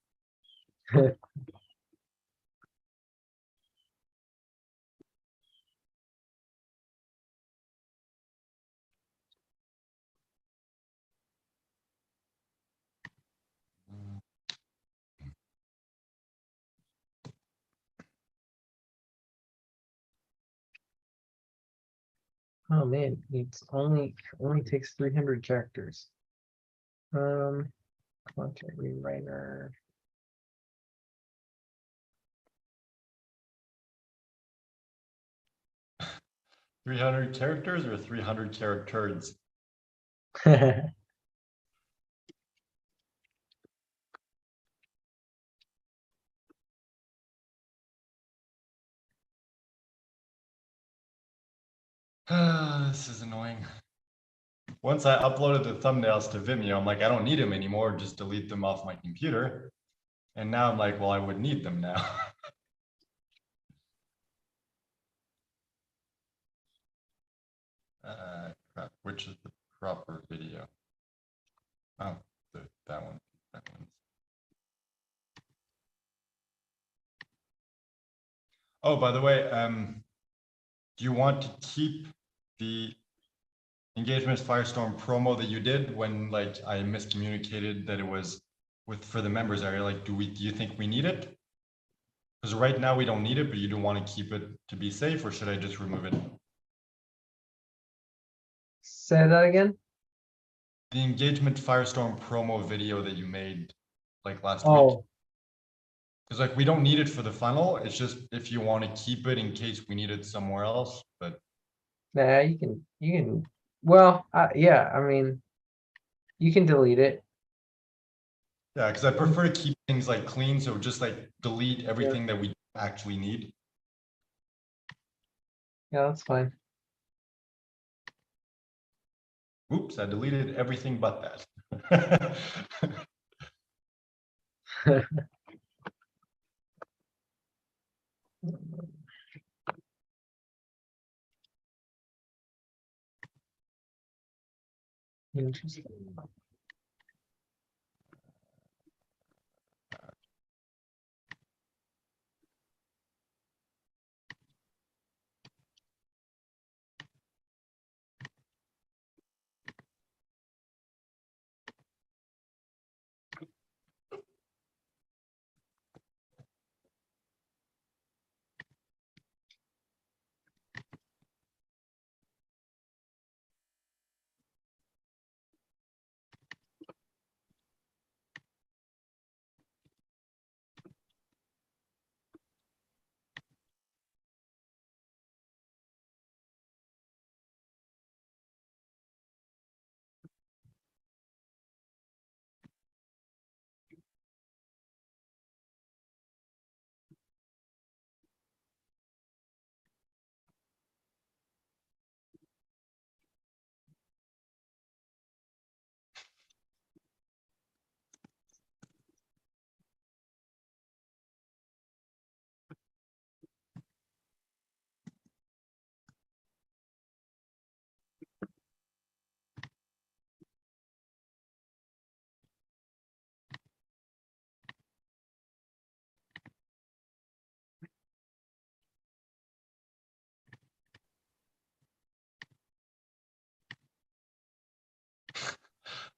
Oh man, it's only takes 300 characters. Content rewriter. 300 characters or 300 characters? This is annoying. Once I uploaded the thumbnails to Vimeo, I'm like, I don't need them anymore. Just delete them off my computer. And now I'm like, well, I would need them now. Crap, which is the proper video? Oh, that one. That one. Oh, by the way, do you want to keep the Engagements Firestorm promo that you did when like I miscommunicated that it was for the members area? Like, do you think we need it? Because right now we don't need it, but you do want to keep it to be safe, or should I just remove it? Say that again. The Engagement Firestorm promo video that you made like last week. Oh, Because like we don't need it for the funnel. It's just if you want to keep it in case we need it somewhere else. But nah, you can. Well, yeah, I mean, you can delete it. yeah, because I prefer to keep things like clean. So just like delete everything that we actually need. Yeah, that's fine. Oops, I deleted everything but that. Interesting.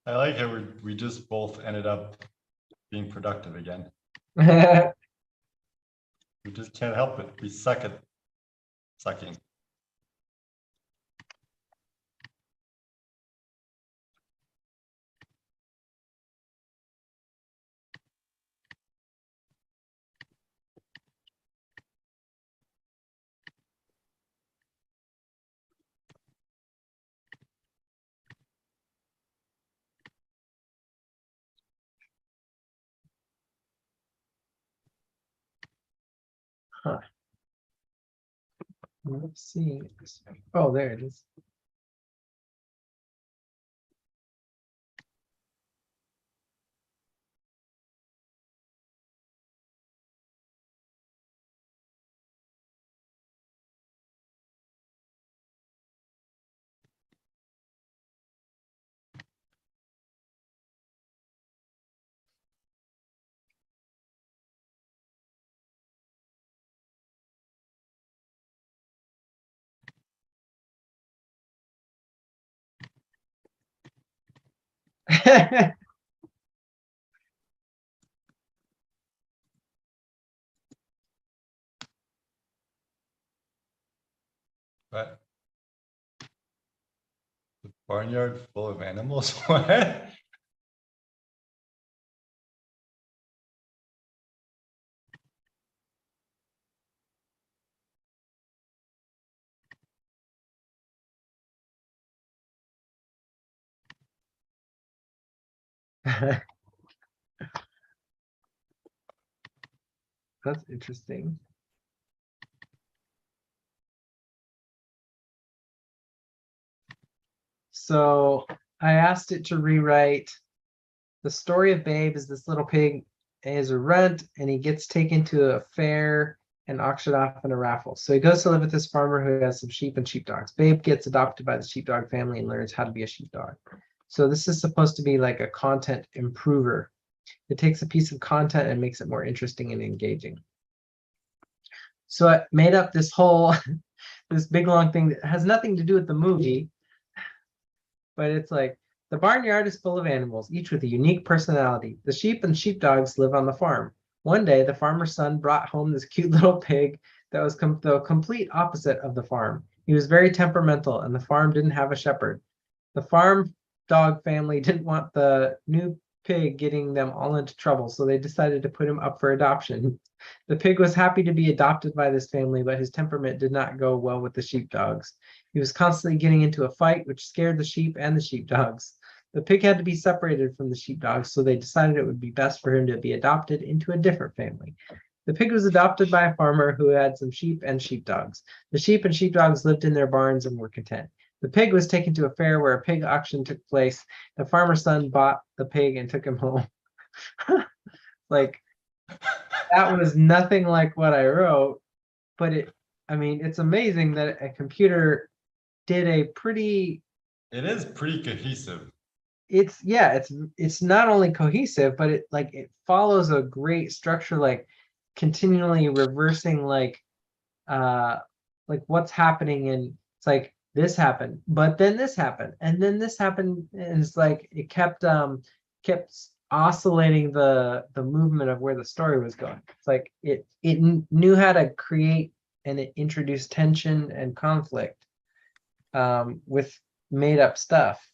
I like how we just both ended up being productive again. We just can't help it. We suck at sucking. Huh. Let's see. Oh, there it is. But the barnyard full of animals. What? That's interesting. So I asked it to rewrite the story of Babe is this little pig is a runt and he gets taken to a fair and auctioned off in a raffle. So he goes to live with this farmer who has some sheep and sheepdogs. Babe gets adopted by the sheepdog family and learns how to be a sheepdog. So this is supposed to be like a content improver. It takes a piece of content and makes it more interesting and engaging. So I made up this whole this big long thing that has nothing to do with the movie, but it's like the barnyard is full of animals, each with a unique personality. The sheep and sheepdogs live on the farm. One day, the farmer's son brought home this cute little pig that was the complete opposite of the farm. He was very temperamental, and the farm didn't have a shepherd. The farm dog family didn't want the new pig getting them all into trouble, so they decided to put him up for adoption. The pig was happy to be adopted by this family, but his temperament did not go well with the sheepdogs. He was constantly getting into a fight, which scared the sheep and the sheepdogs. The pig had to be separated from the sheepdogs, so they decided it would be best for him to be adopted into a different family. The pig was adopted by a farmer who had some sheep and sheepdogs. The sheep and sheepdogs lived in their barns and were content. The pig was taken to a fair where a pig auction took place. The farmer's son bought the pig and took him home. Like, that was nothing like what I wrote, but I mean, it's amazing that a computer did a pretty, It is pretty cohesive. it's not only cohesive, but it follows a great structure, like continually reversing uh what's happening, and it's like this happened, but then this happened, and then this happened, and it's like it kept oscillating the movement of where the story was going. It's like knew how to create and it introduced tension and conflict with made up stuff.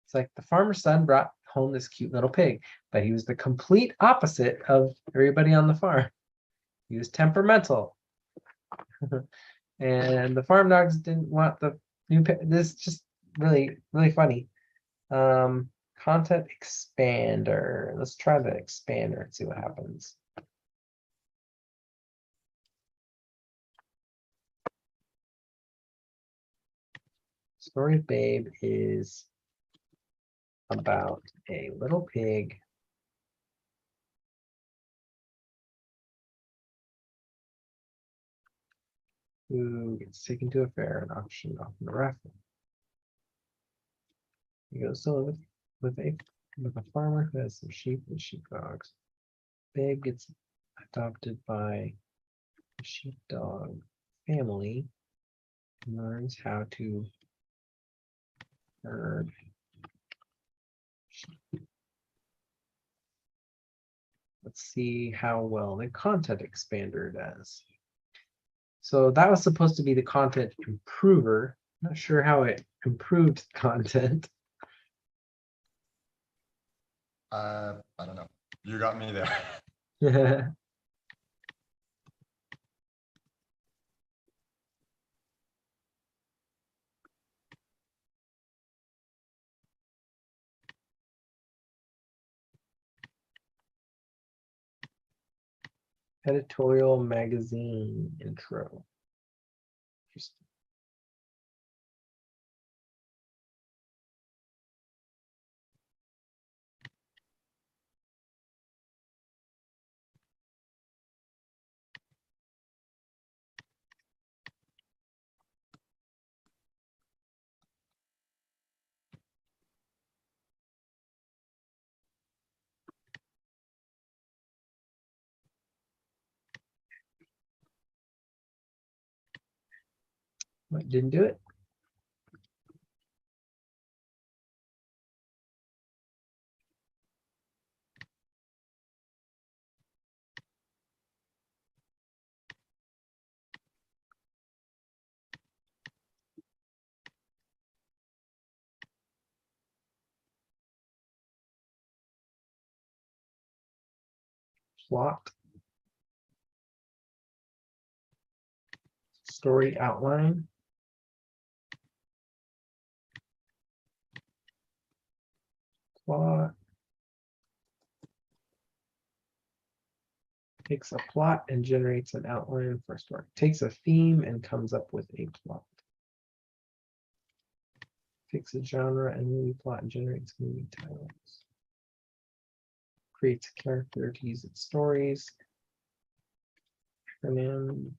It's like the farmer's son brought home this cute little pig, but he was the complete opposite of everybody on the farm. He was temperamental. And the farm dogs didn't want the new pig. This is just really, really funny. Content expander. Let's try the expander and see what happens. Story Babe is about a little pig who gets taken to a fair and auctioned off in a raffle. He goes to live with a farmer who has some sheep and sheepdogs. Babe gets adopted by a sheepdog family and learns how to herd sheep. Let's see how well the content expander does. So that was supposed to be the content improver. Not sure how it improved content. I don't know. You got me there. Editorial magazine intro. Interesting. What, didn't do it? Plot. Story outline. Plot. Takes a plot and generates an outline for a story. Takes a theme and comes up with a plot. Takes a genre and movie plot and generates movie titles. Creates a character to use its stories. Acronym.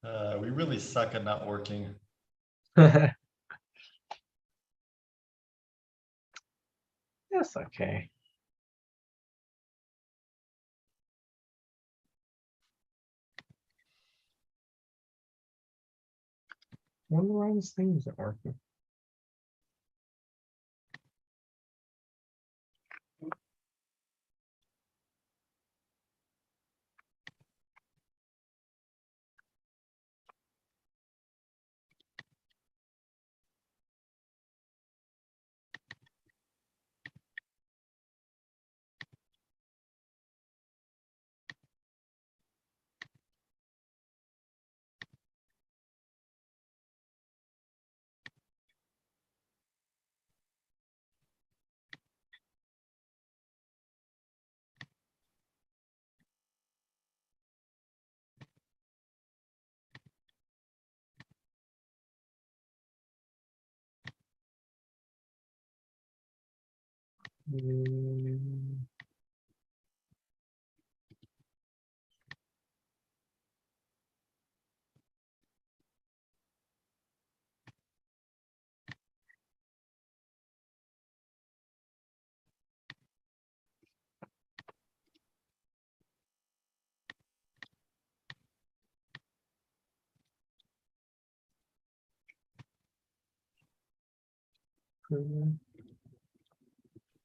We really suck at not working. That's okay. Wonder why this thing isn't working. Mm.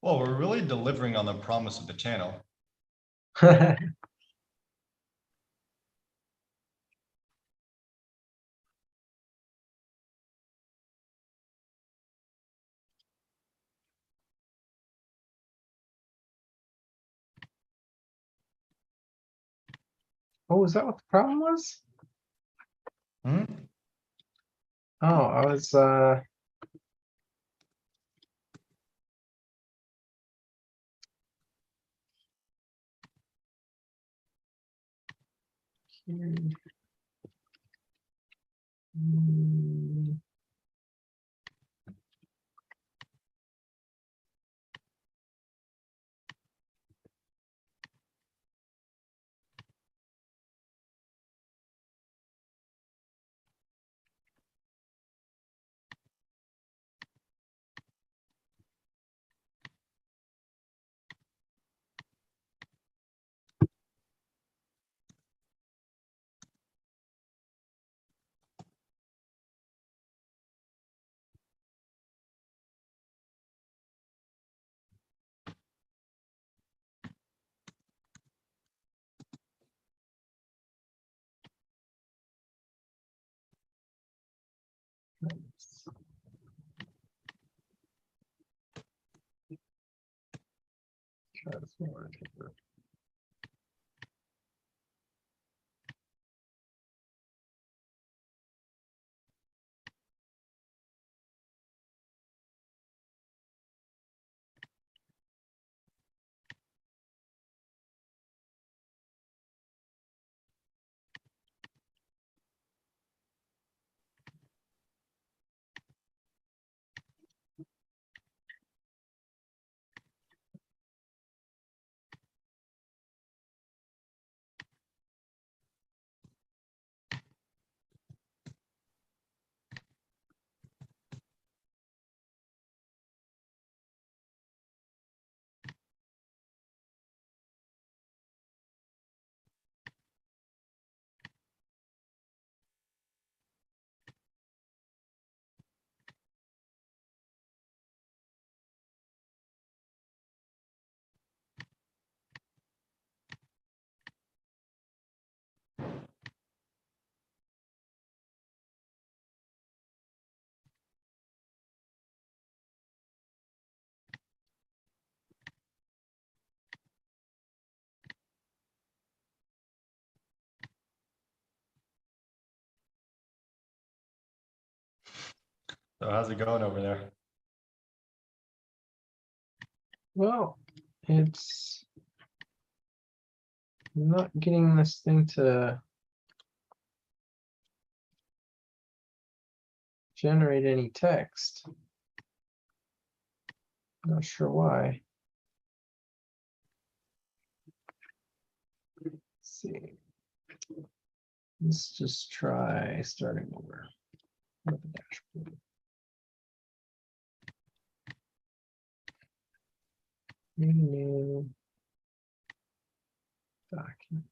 Well, we're really delivering on the promise of the channel. Oh, is that what the problem was? Hmm? Oh, I was here. Mm. Try this one. So how's it going over there? Well, it's not getting this thing to generate any text. Not sure why. Let's see. Let's just try starting over. with the dashboard. New document.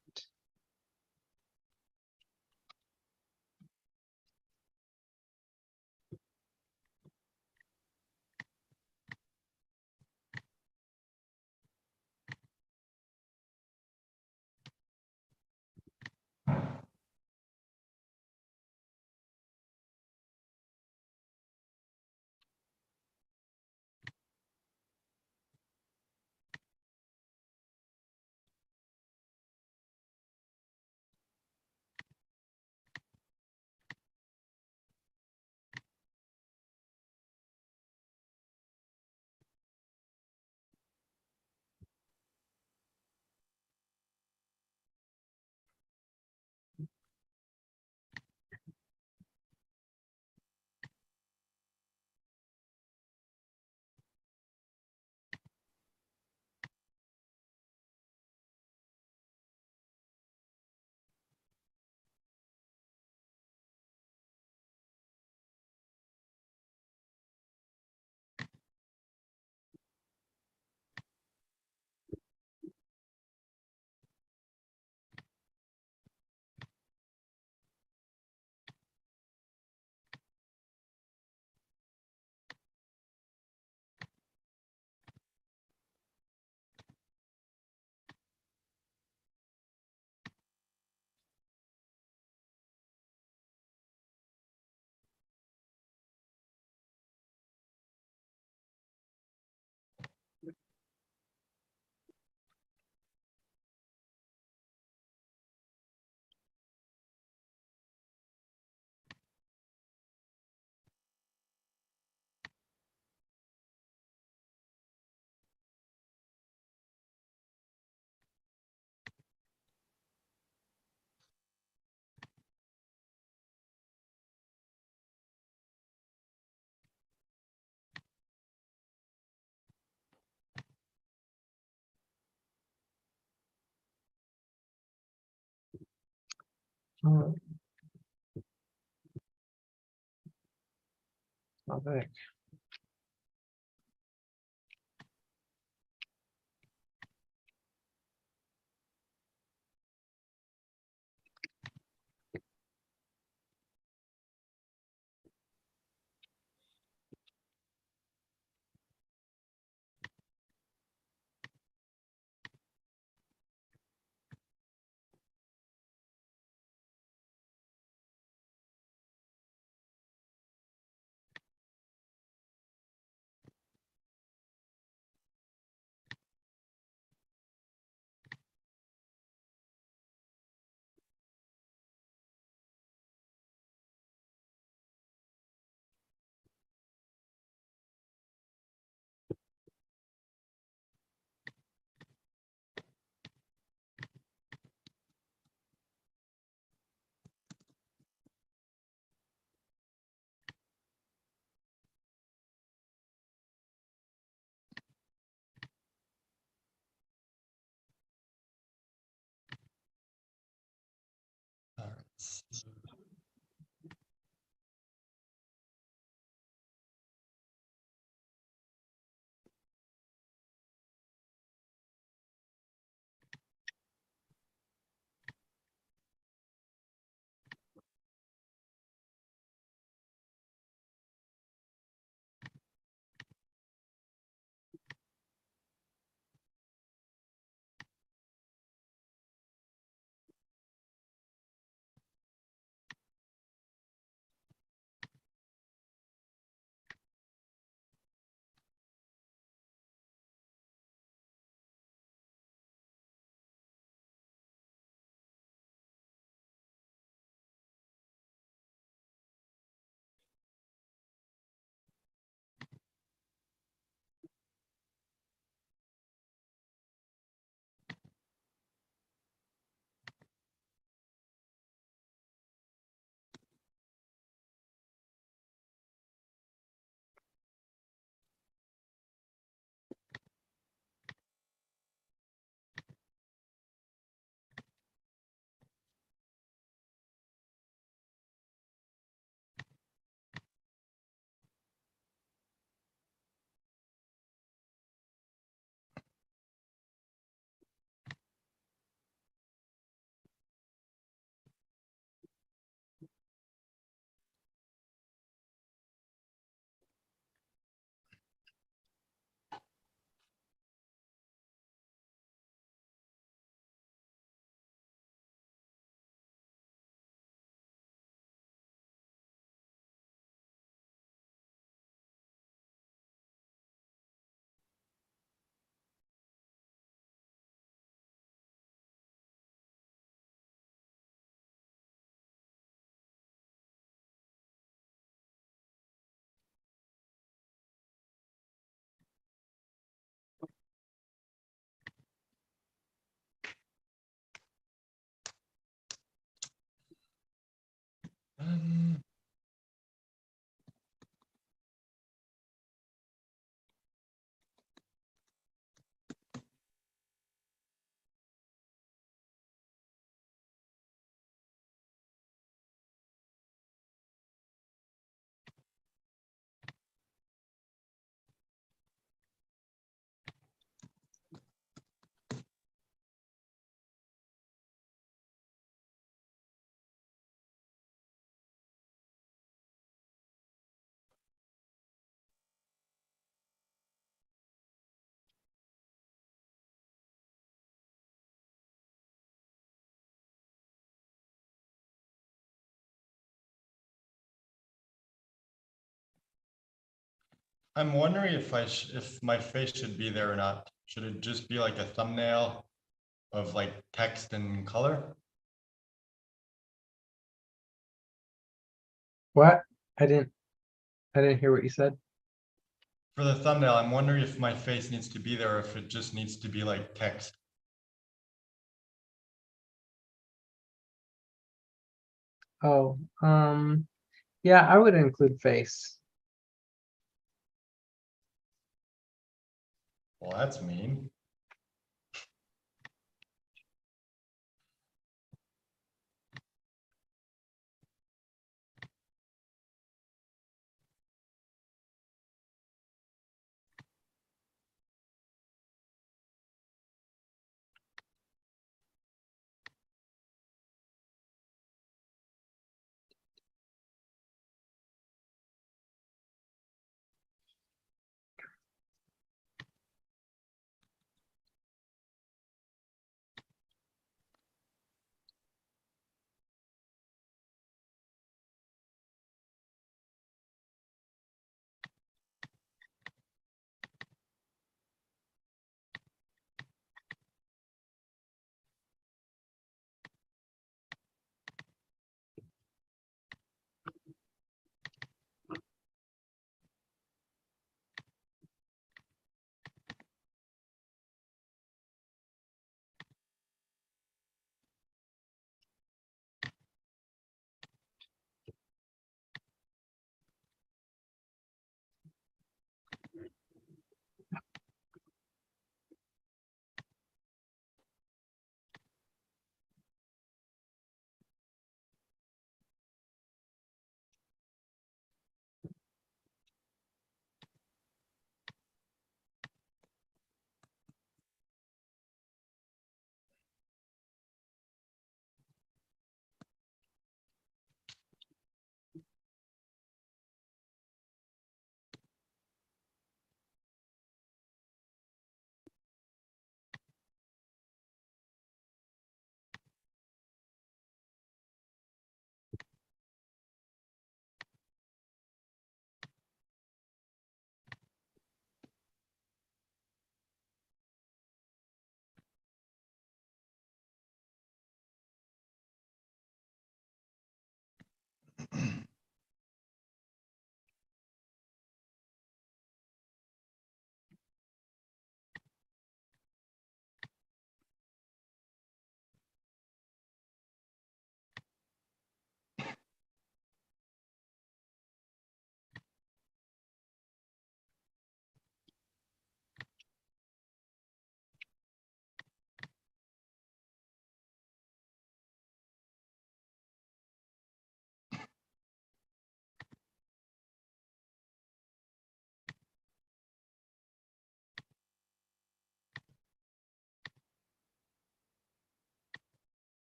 Oh, topic. I'm wondering if if my face should be there or not. Should it just be like a thumbnail of like text and color? What? I didn't hear what you said. For the thumbnail, I'm wondering if my face needs to be there or if it just needs to be like text. Oh, yeah, I would include face. Well, that's mean.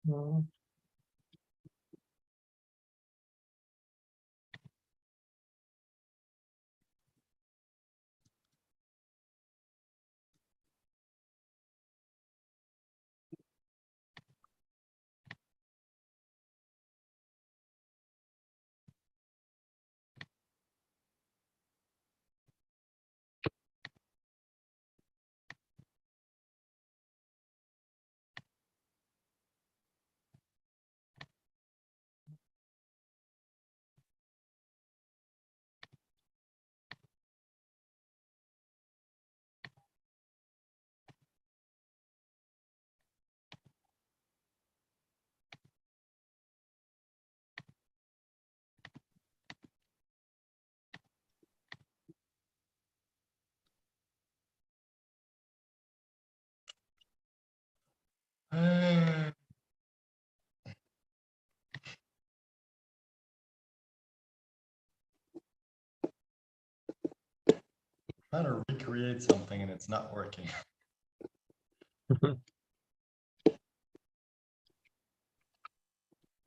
Mm. Trying to recreate something and it's not working.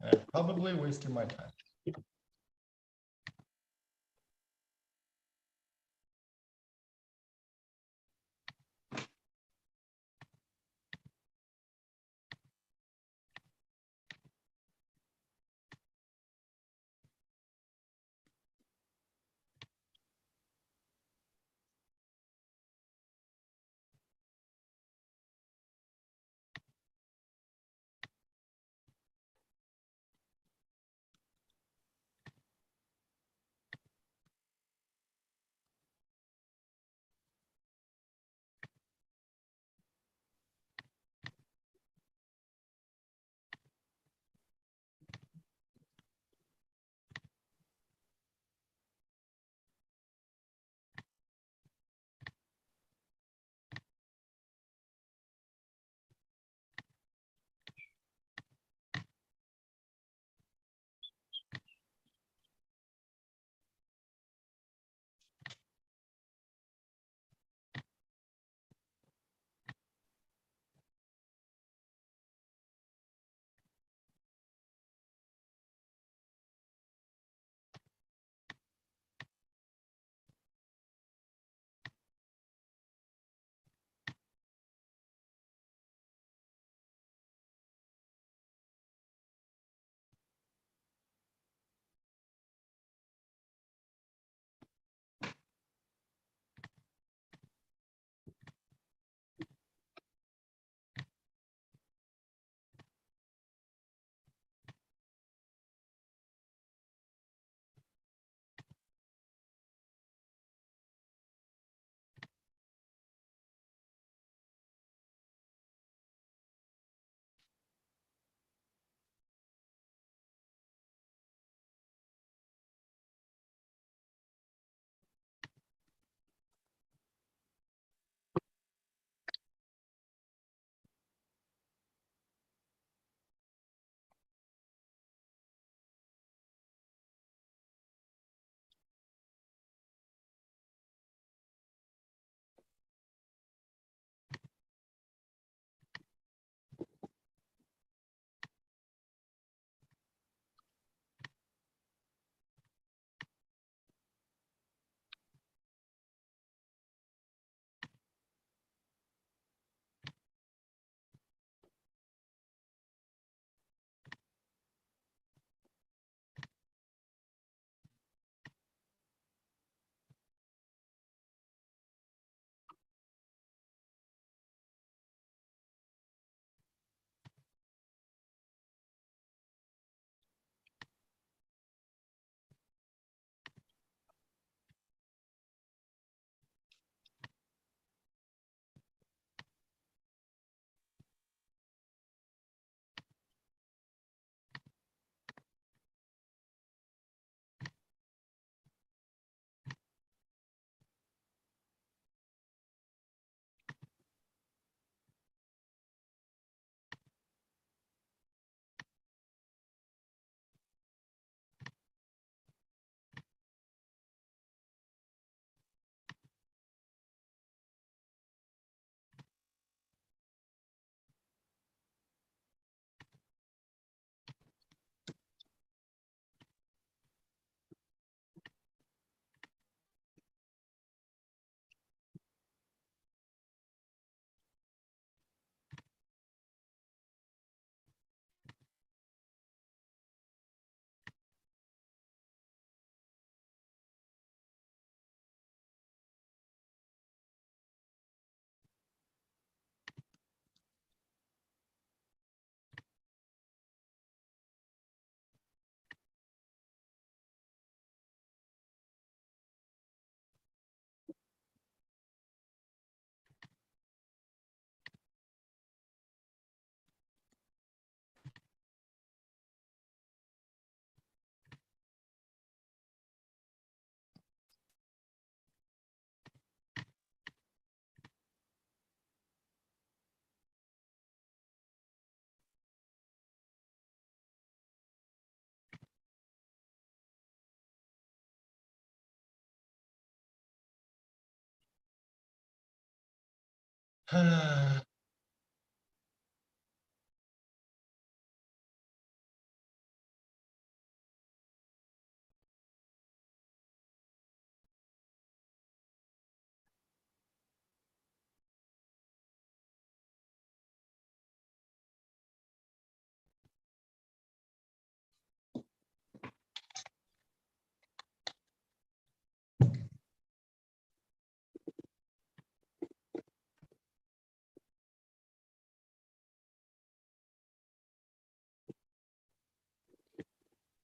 And I'm probably wasting my time.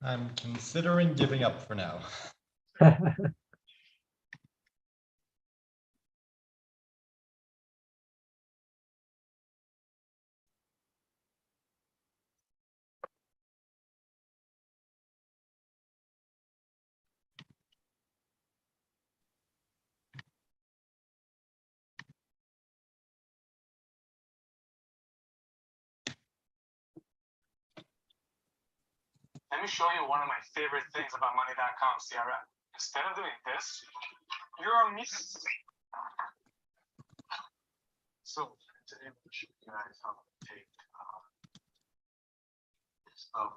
I'm considering giving up for now. Let me show you one of my favorite things about money.com CRM. Instead of doing this, you're missing. So today I'm going to show you guys how to take stuff.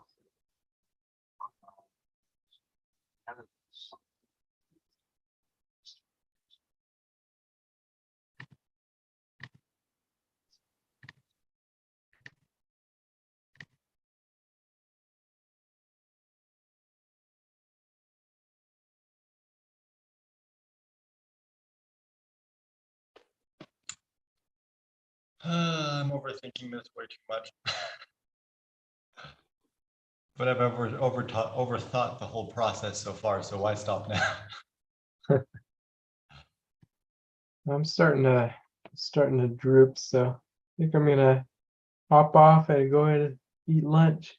I'm overthinking this way too much. But I've overthought the whole process so far, so why stop now? I'm starting to droop, so I think I'm gonna hop off and go in and eat lunch.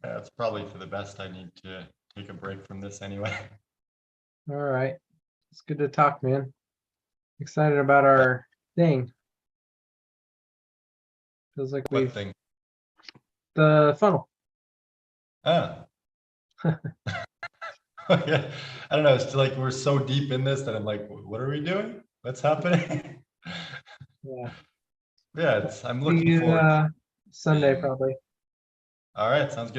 Yeah, it's probably for the best. I need to take a break from this anyway. All right. It's good to talk, man. Excited about our thing. Feels like What we've thing? the funnel. Ah. Yeah, I don't know. It's like we're so deep in this that I'm like, what are we doing? What's happening? Yeah. Yeah, I'm See looking you forward to Sunday being- probably. All right, sounds good.